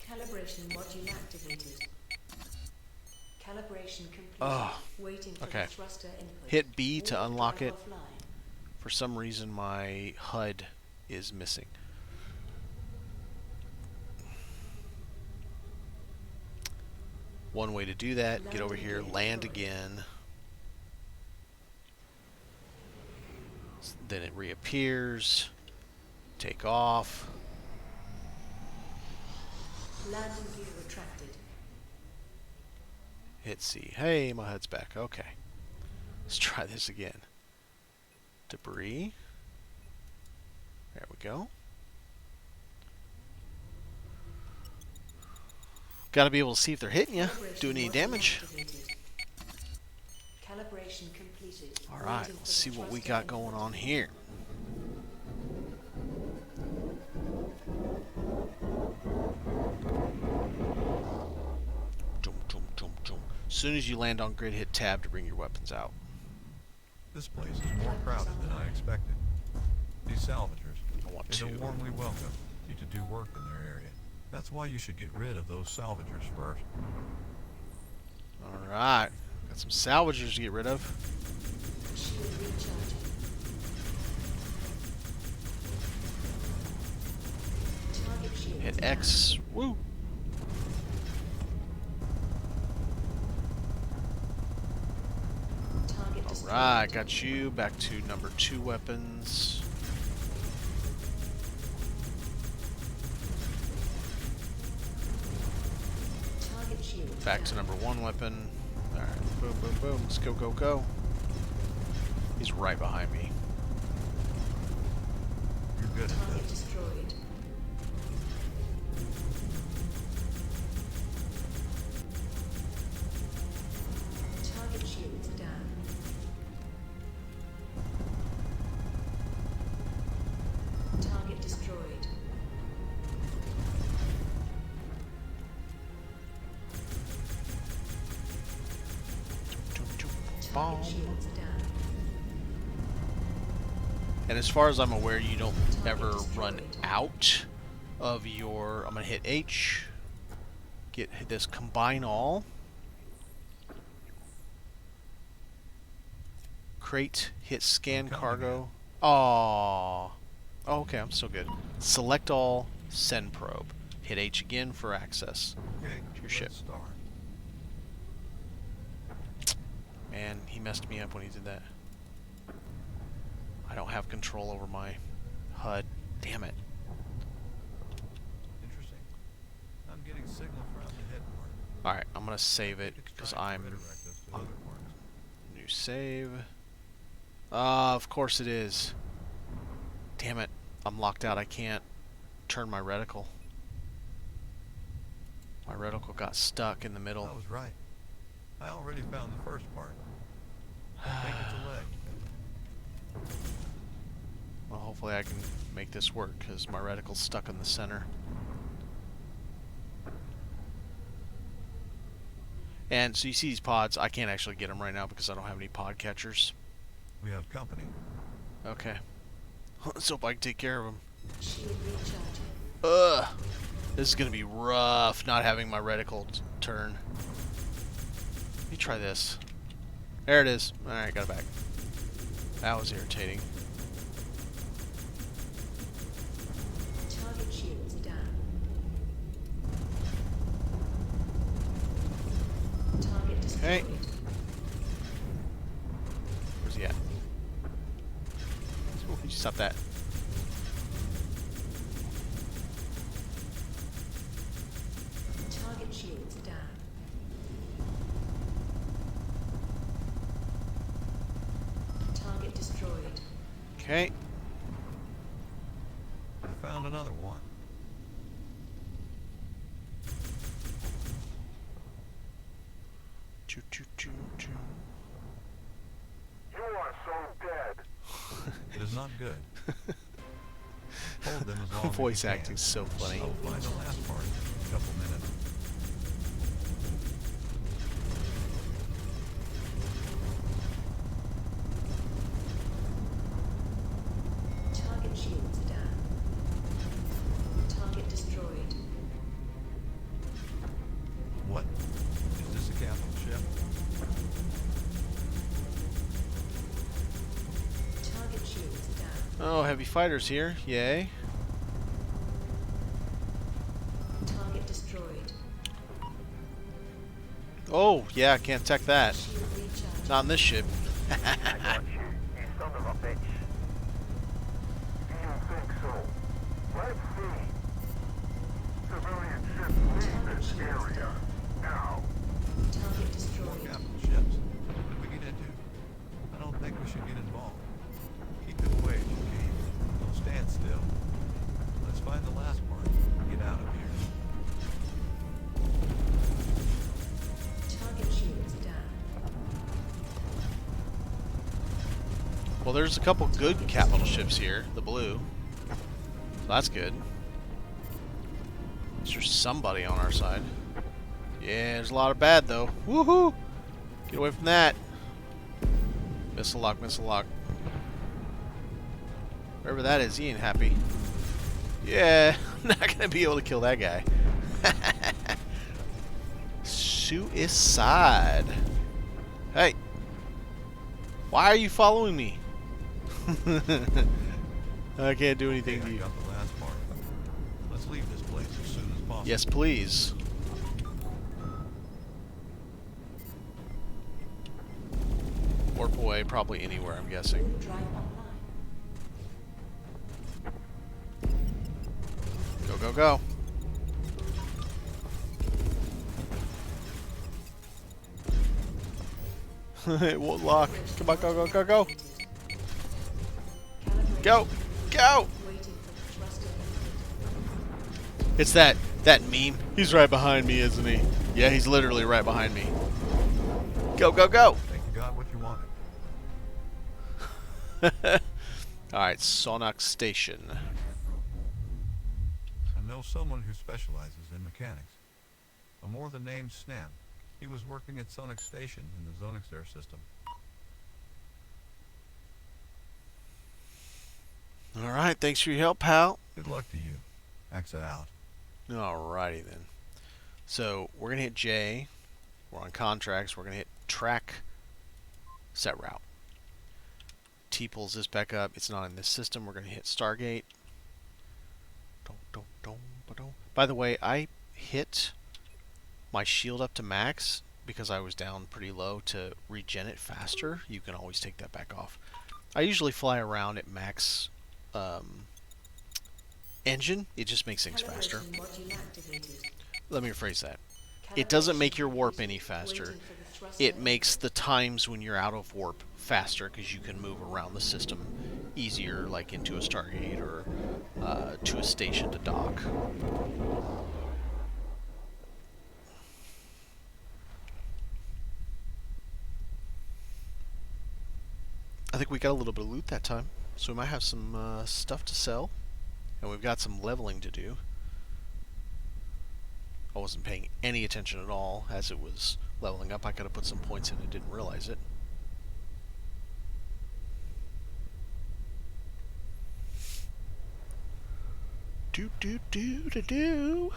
Calibration module activated. Calibration complete. Oh, Waiting for okay. the thruster input. Hit B to Warp unlock drive it. offline. For some reason my HUD is missing. One way to do that, get over here, land again. Then it reappears. Take off. Landing gear retracted. Hit C. Hey, my HUD's back. Okay. Let's try this again. Debris. There we go. Got to be able to see if they're hitting you, Calibration doing any module damage. activated. Calibration completed. Alright, let's see what we got going on here. As soon as you land on grid, hit tab to bring your weapons out. This place is more crowded than I expected. These salvagers, I want they to. don't warmly welcome you to do work in their area. That's why you should get rid of those salvagers first. Alright, got some salvagers to get rid of. Shield recharging. Target shield Hit down. X. Woo! Target destroyed. Alright, got you. Back to number 2 weapons. Target shield Back to down. number 1 weapon. Alright, boom, boom, boom. Let's go, go, go. He's right behind me. You're good at Target this. destroyed. Target shields down. Target destroyed. Bomb. Target shields down. And as far as I'm aware, you don't ever run out of your... I'm going to hit H. Hit this combine all. Crate, hit scan cargo. Aww. Oh, okay, I'm still good. Select all, send probe. Hit H again for access. Okay, Your let's ship. start. Man, he messed me up when he did that. I don't have control over my HUD. Damn it. Interesting. I'm getting signal from the headquarters. Alright, I'm going to save it because I'm... Redirect us to other parts. New save. Of course it is. Damn it. I'm locked out. I can't turn my reticle. My reticle got stuck in the middle. I was right. I already found the first part. I think it's a leg. Well, hopefully I can make this work because my reticle's stuck in the center. And so you see these pods. I can't actually get them right now because I don't have any pod catchers. We have company. Okay. Let's hope I can take care of them. Shield recharging. Ugh. This is going to be rough not having my reticle turn. Let me try this. There it is. Alright, got it back. That was irritating. Target shields down. Target destroyed. Okay. Where's he at? Oh, you stop that. Target shields down. Target destroyed. Okay. I found another one. Choo choo choo choo. You are so dead. It is not good. Hold them as long as Voice you can. acting's so funny. I'll find the last part in a couple minutes. Target shields down. Target destroyed. What? Is this a capital ship? Target shields down. Oh, heavy fighters here. Yay. Target destroyed. Oh, yeah, I can't tech that. Shield recharging. Not on this ship. I got you, you son of a bitch. Do you think so? Let's see. Civilian ships leave this area. Now. Target More destroyed. capital ships. What did we get into? I don't think we should get involved. Keep them away if you can. Don't stand still. Let's find the last part and get out of here. Target shields down. Well, there's a couple good capital ships here. The blue. So that's good. There's somebody on our side. Yeah, there's a lot of bad, though. Woohoo! Get away from that. Missile lock, missile lock. Wherever that is, he ain't happy. Yeah, I'm not going to be able to kill that guy. Suicide. Hey. Why are you following me? I can't do anything to you. Got the last part. Let's leave this place as soon as possible. Yes, please. Warp away, probably anywhere, I'm guessing. Drive online. Go, go, go. It won't lock. Come on, go, go, go, go. Go! Go! Waiting for the thruster. It's that meme. He's right behind me, isn't he? Yeah, he's literally right behind me. Go, go, go! Think you got what you wanted. Alright, Sonok Station. I know someone who specializes in mechanics. A more than named Snap. He was working at Sonic Station in the Zonixair system. Alright, thanks for your help, pal. Good luck to you. Exit out. Alrighty then. So, we're going to hit J. We're on contracts. We're going to hit track, set route. T pulls this back up. It's not in this system. We're going to hit Stargate. By the way, I hit my shield up to max because I was down pretty low to regen it faster. You can always take that back off. I usually fly around at max engine. It just makes things faster. Calibration module activated. Let me rephrase that. It doesn't make your warp any faster. Waiting for the thruster. It makes the times when you're out of warp faster because you can move around the system easier, like into a Stargate or to a station to dock. I think we got a little bit of loot that time, so we might have some stuff to sell, and we've got some leveling to do. I wasn't paying any attention at all as it was leveling up. I could have put some points in and didn't realize it. Do do do do do.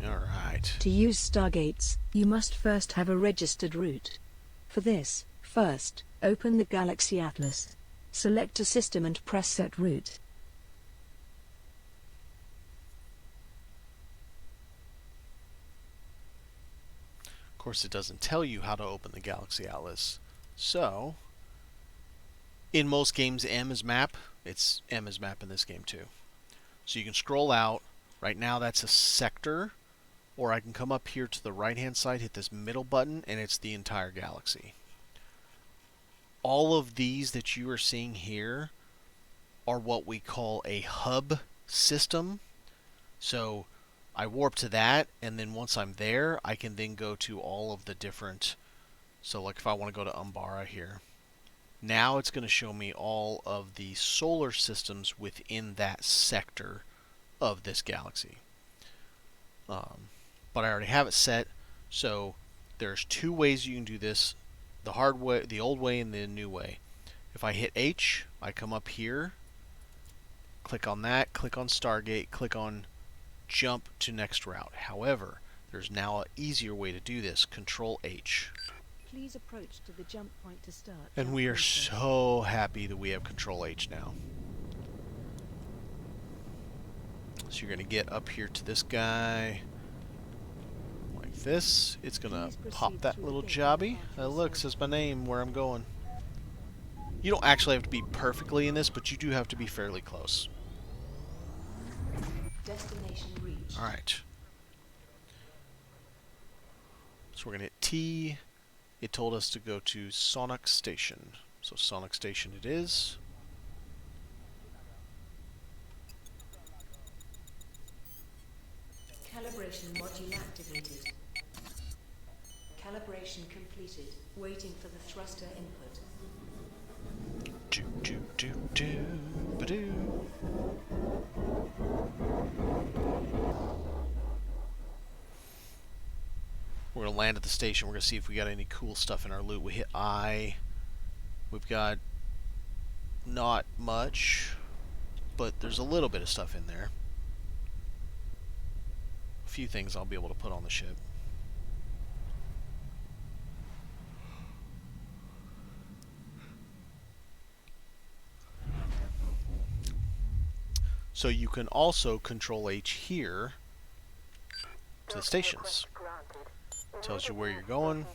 Alright. To use Stargates, you must first have a registered route. For this, first, open the Galaxy Atlas. Select a system and press Set Route. Of course, it doesn't tell you how to open the Galaxy Atlas. So, in most games, M is map. It's M is map in this game too. So you can scroll out. Right now, that's a sector. Or I can come up here to the right-hand side, hit this middle button, and it's the entire galaxy. All of these that you are seeing here are what we call a hub system. So I warp to that, and then once I'm there, I can then go to all of the different... So like if I want to go to Umbara here, now it's going to show me all of the solar systems within that sector of this galaxy. But I already have it set, so there's two ways you can do this: the hard way, the old way, and the new way. If I hit H, I come up here, click on that, click on Stargate, click on jump to next route. However, there's now an easier way to do this: Control H. Please approach to the jump point to start. And we are so happy that we have Control H now. So you're going to get up here to this guy. This, it's gonna pop that little jobby. Look, it says my name, where I'm going. You don't actually have to be perfectly in this, but you do have to be fairly close. Destination reached. Alright. So we're gonna hit T. It told us to go to Sonok Station. So Sonok Station it is. Calibration module activated. Calibration completed. Waiting for the thruster input. Do do do do ba-do. We're gonna land at the station. We're gonna see if we got any cool stuff in our loot. We hit I. We've got not much, but there's a little bit of stuff in there. A few things I'll be able to put on the ship. So you can also control H here to the stations. Tells you where you're going.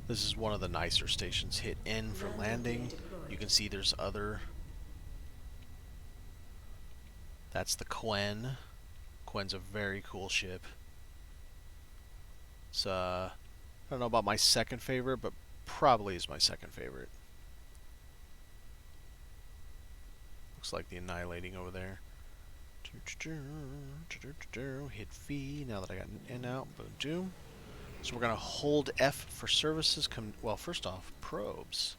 This is one of the nicer stations. Hit N for landing. You can see there's other. That's the Quen. Quen's a very cool ship. It's I don't know about my second favorite, but probably is my second favorite. Looks like the Annihilating over there. Hit V now that I got an N out. Boom. So we're going to hold F for services. Well, first off, probes.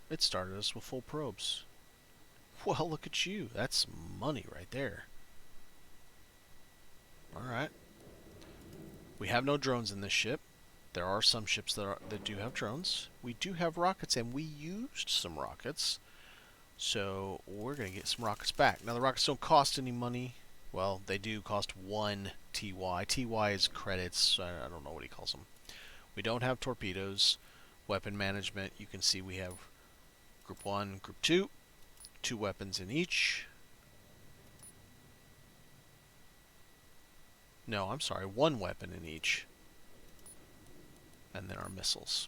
It started us with full probes. Well, look at you. That's money right there. Alright. We have no drones in this ship. There are some ships that do have drones. We do have rockets, and we used some rockets. So we're going to get some rockets back. Now, the rockets don't cost any money. Well, they do cost 1 TY. TY is credits. I don't know what he calls them. We don't have torpedoes. Weapon management. You can see we have Group 1, Group 2. 2 weapons in each. No, I'm sorry. 1 weapon in each. And then our missiles.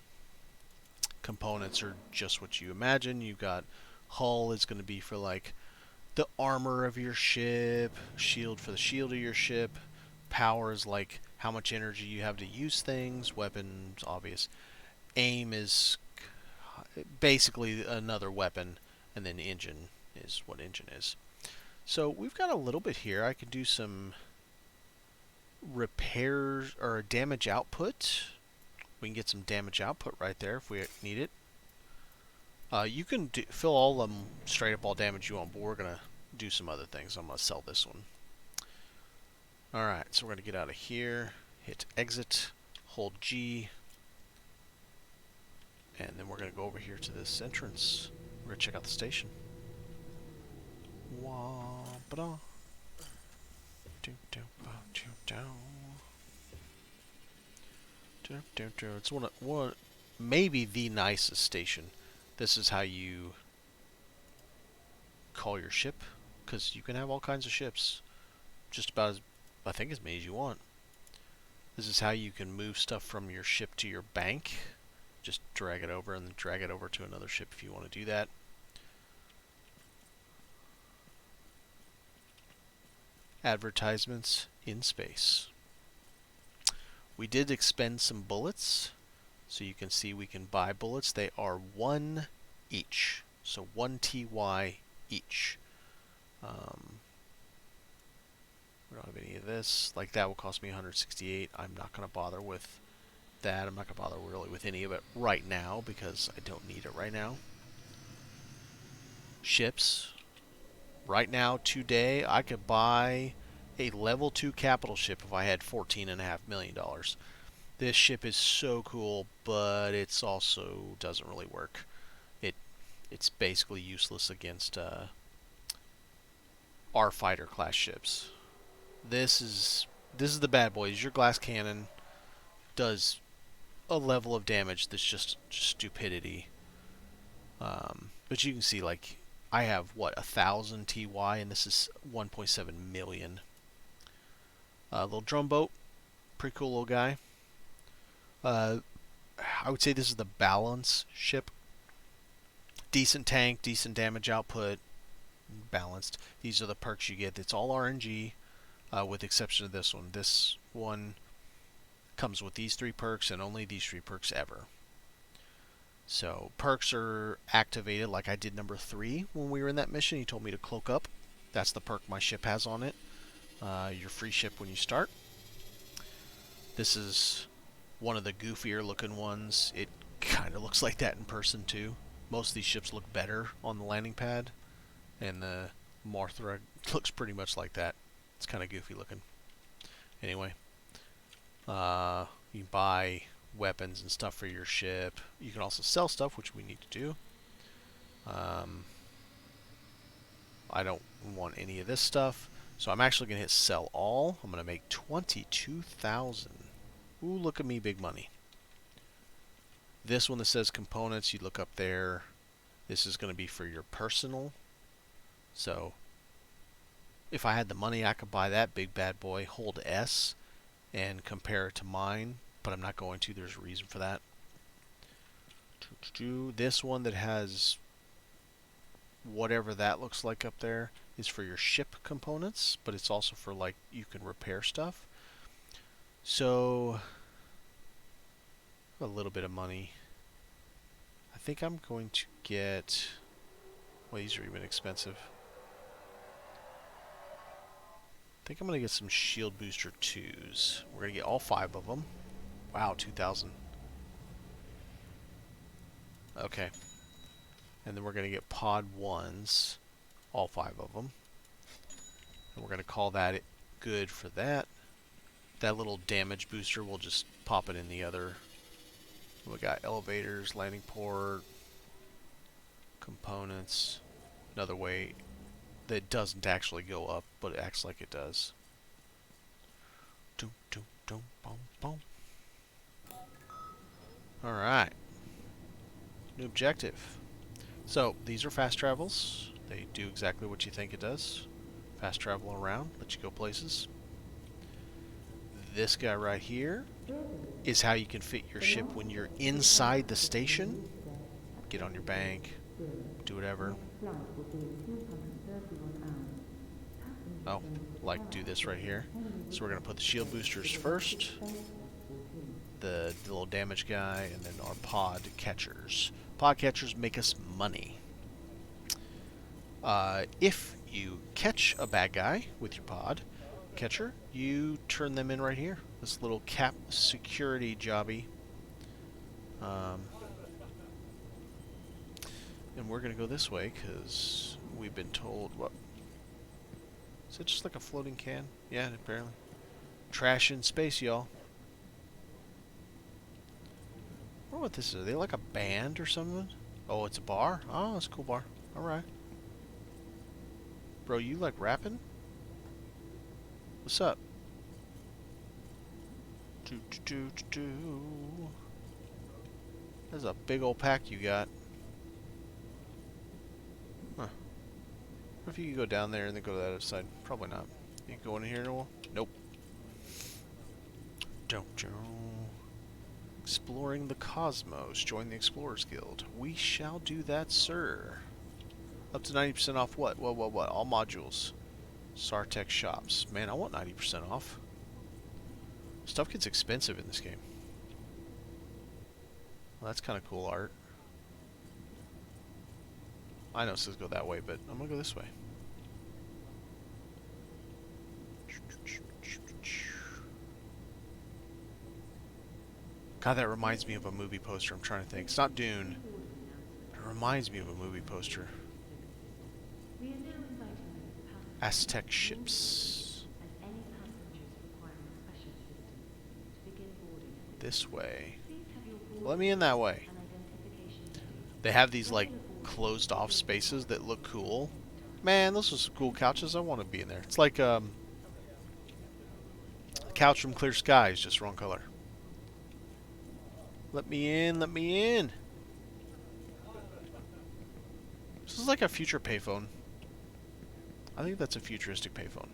Components are just what you imagine. You've got hull is going to be for like the armor of your ship, shield for the shield of your ship, power is like how much energy you have to use things, weapons, obvious. Aim is basically another weapon, and then engine is what engine is. So we've got a little bit here. I could do some repairs or damage output. We can get some damage output right there if we need it. You can fill all of them straight up all damage you want, but we're going to do some other things. I'm going to sell this one. Alright, so we're going to get out of here, hit exit, hold G, and then we're going to go over here to this entrance. We're going to check out the station. Wah-ba-da. It's one maybe the nicest station. This is how you call your ship, because you can have all kinds of ships, just about as, I think, as many as you want. This is how you can move stuff from your ship to your bank. Just drag it over and then drag it over to another ship if you want to do that. Advertisements in space. We did expend some bullets. So you can see we can buy bullets. They are 1 each. So 1 TY each. We don't have any of this. Like that will cost me 168. I'm not going to bother with that. I'm not going to bother really with any of it right now because I don't need it right now. Ships. Right now, today, I could buy a level 2 capital ship if I had $14.5 million. This ship is so cool, but it's also doesn't really work. It's basically useless against our fighter class ships. This is the bad boys. Your glass cannon does a level of damage that's just stupidity. But you can see, like, I have what, 1,000 TY, and this is 1.7 million. Little drum boat, pretty cool little guy. I would say this is the balance ship. Decent tank, decent damage output, balanced. These are the perks you get. It's all RNG, with the exception of this one. This one comes with these 3 perks and only these 3 perks ever. So perks are activated like I did number 3 when we were in that mission. He told me to cloak up. That's the perk my ship has on it. Your free ship when you start. This is one of the goofier looking ones. It kind of looks like that in person too. Most of these ships look better on the landing pad, and the Mothra looks pretty much like that. It's kind of goofy looking. Anyway, you buy weapons and stuff for your ship. You can also sell stuff, which we need to do. I don't want any of this stuff, so I'm actually going to hit sell all. I'm going to make 22,000. Ooh, look at me, big money. This one that says components, you look up there. This is going to be for your personal. So if I had the money, I could buy that big bad boy, hold S, and compare it to mine, but I'm not going to. There's a reason for that. This one that has whatever that looks like up there is for your ship components, but it's also for, like, you can repair stuff. So a little bit of money. I think I'm going to get, well, these are even expensive. I think I'm going to get some shield booster 2s. We're going to get all 5 of them. Wow, 2,000. Okay. And then we're going to get pod 1s, all 5 of them. And we're going to call that good for that. That little damage booster, we'll just pop it in the other. We got elevators, landing port, components. Another way that doesn't actually go up, but it acts like it does. Alright. New objective. So, these are fast travels. They do exactly what you think it does. Fast travel around, let you go places. This guy right here is how you can fit your ship when you're inside the station. Get on your bank, do whatever. Oh, like do this right here. So we're going to put the shield boosters first, the little damage guy, and then our pod catchers. Pod catchers make us money. If you catch a bad guy with your pod catcher, you turn them in right here. This little cap security jobby. And we're going to go this way because we've been told... What? Is it just like a floating can? Yeah, apparently. Trash in space, y'all. I wonder what this is. Are they like a band or something? Oh, it's a bar? Oh, it's a cool bar. Alright. Bro, you like rapping? What's up? There's a big old pack you got. Huh. What if you could go down there and then go to the other side? Probably not. You can go in here, Noel? Nope. Exploring the cosmos. Join the Explorers Guild. We shall do that, sir. Up to 90% off what? What? All modules. Sartec shops. Man, I want 90% off. Stuff gets expensive in this game. Well, that's kind of cool art. I know it says go that way, but I'm going to go this way. God, that reminds me of a movie poster. I'm trying to think. It's not Dune. It reminds me of a movie poster. Aztec ships. This way. Let me in that way. They have these like closed off spaces that look cool. Man, those are some cool couches. I want to be in there. It's like a couch from Clear Skies, just wrong color. Let me in, let me in. This is like a future payphone. I think that's a futuristic payphone.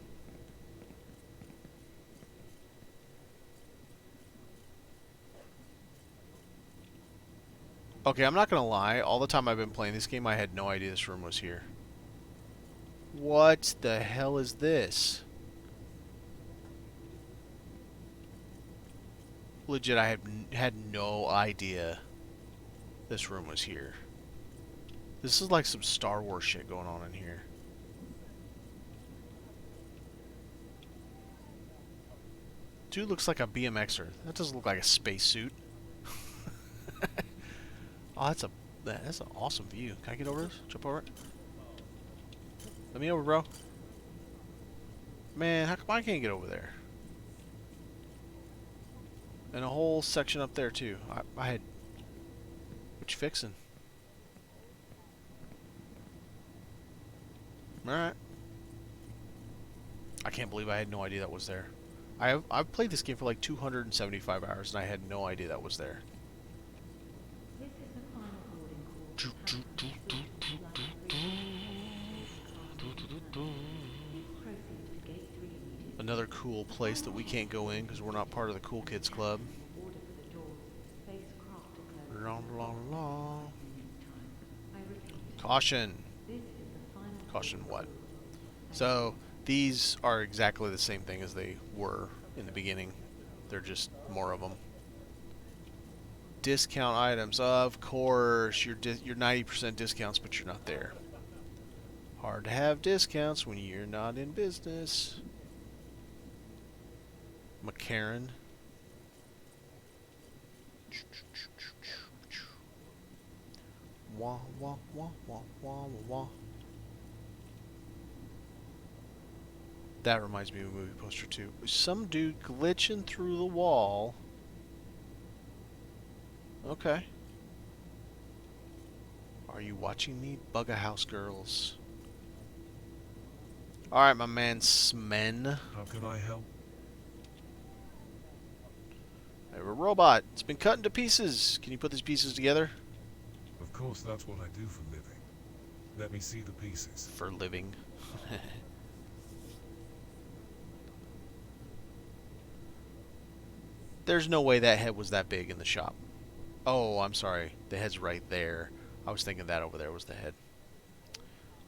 Okay, I'm not gonna lie. All the time I've been playing this game, I had no idea this room was here. What the hell is this? Legit, I had no idea this room was here. This is like some Star Wars shit going on in here. Dude looks like a BMXer. That doesn't look like a spacesuit. Oh, that's an awesome view. Can I get over this? Jump over it? Let me over, bro. Man, how come I can't get over there? And a whole section up there too. I had... What you fixing? Alright. I can't believe I had no idea that was there. I've played this game for like 275 hours and I had no idea that was there. Another cool place that we can't go in because we're not part of the Cool Kids Club. Caution. Caution what? So, these are exactly the same thing as they were in the beginning. They're just more of them. Discount items. Of course, you're 90% discounts, but you're not there. Hard to have discounts when you're not in business. McCarran. Wah, wah, wah, wah, wah, wah. That reminds me of a movie poster too. Some dude glitching through the wall. Okay. Are you watching me? Bugga House Girls. Alright, my man Smen. How can I help? I have a robot. It's been cut into pieces. Can you put these pieces together? Of course, that's what I do for living. Let me see the pieces. For living. There's no way that head was that big in the shop. Oh, I'm sorry. The head's right there. I was thinking that over there was the head.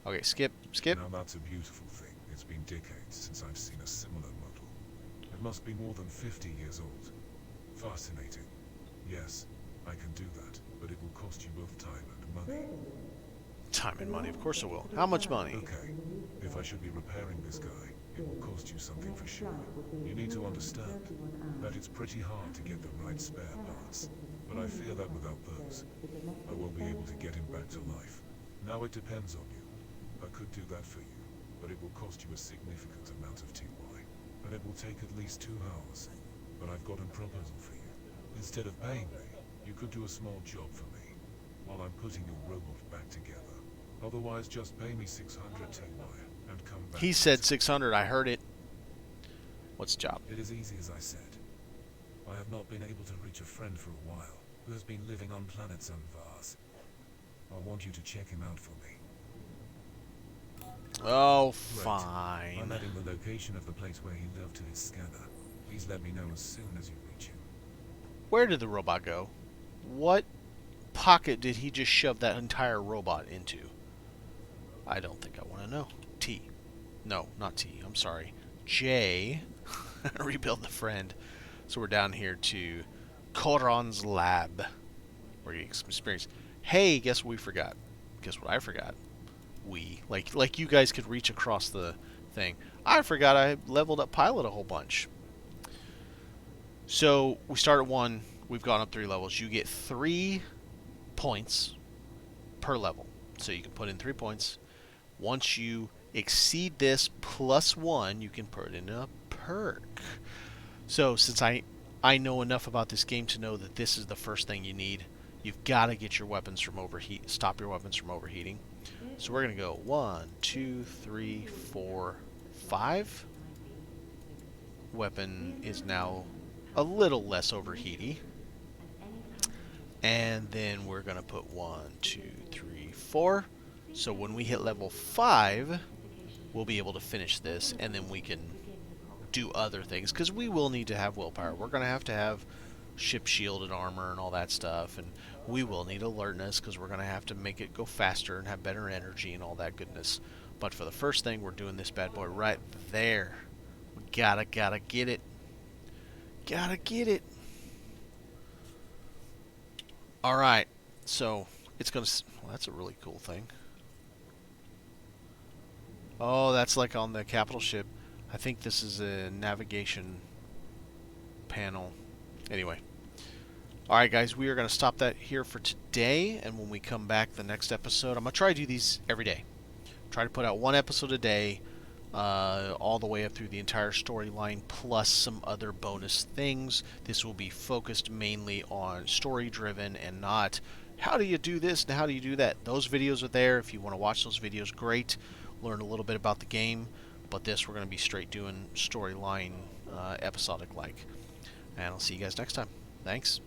Okay, skip. Now that's a beautiful thing. It's been decades since I've seen a similar model. It must be more than 50 years old. Fascinating. Yes, I can do that, but it will cost you both time and money. Time and money, of course it will. How much money? Okay, if I should be repairing this guy, it will cost you something for sure. You need to understand that it's pretty hard to get the right spare parts, but I fear that without those, I won't be able to get him back to life. Now it depends on you. I could do that for you, but it will cost you a significant amount of TY, and it will take at least 2 hours. But I've got a proposal for you. Instead of paying me, you could do a small job for me, while I'm putting your robot back together. Otherwise, just pay me 600 TY and come back. He said 600. I heard it. What's the job? It is easy as I said. I have not been able to reach a friend for a while, who has been living on planets and Vars. I want you to check him out for me. Oh, Great. fine. I'm adding the location of the place where he lived to his scanner. Please let me know as soon as you reach him. Where did the robot go? What pocket did he just shove that entire robot into? I don't think I want to know. T. No, not T. I'm sorry. J. Rebuild the friend. So we're down here to Koron's lab. We're getting some experience. Hey, guess what we forgot? Guess what I forgot? Like you guys could reach across the thing. I forgot I leveled up Pilot a whole bunch. So we start at 1. We've gone up 3 levels. You get 3 points per level. So you can put in 3 points. Once you exceed this plus 1, you can put in a perk. So since I know enough about this game to know that this is the first thing you need, you've got to get your weapons from stop your weapons from overheating. So we're going to go 1, 2, 3, 4, 5. Weapon is now a little less overheaty. And then we're going to put 1, 2, 3, 4. So when we hit level 5, we'll be able to finish this, and then we can do other things, because we will need to have willpower. We're going to have ship shielded armor and all that stuff, and we will need alertness, because we're going to have to make it go faster and have better energy and all that goodness. But for the first thing, we're doing this bad boy right there. We gotta get it. Gotta get it. Alright. So it's going to... Well, that's a really cool thing. Oh, that's like on the capital ship. I think this is a navigation panel. Anyway. Alright guys, we are going to stop that here for today, and when we come back the next episode, I'm going to try to do these every day. Try to put out one episode a day, all the way up through the entire storyline, plus some other bonus things. This will be focused mainly on story-driven and not, how do you do this and how do you do that? Those videos are there. If you want to watch those videos, great. Learn a little bit about the game, but this we're going to be straight doing storyline, episodic-like. And I'll see you guys next time. Thanks.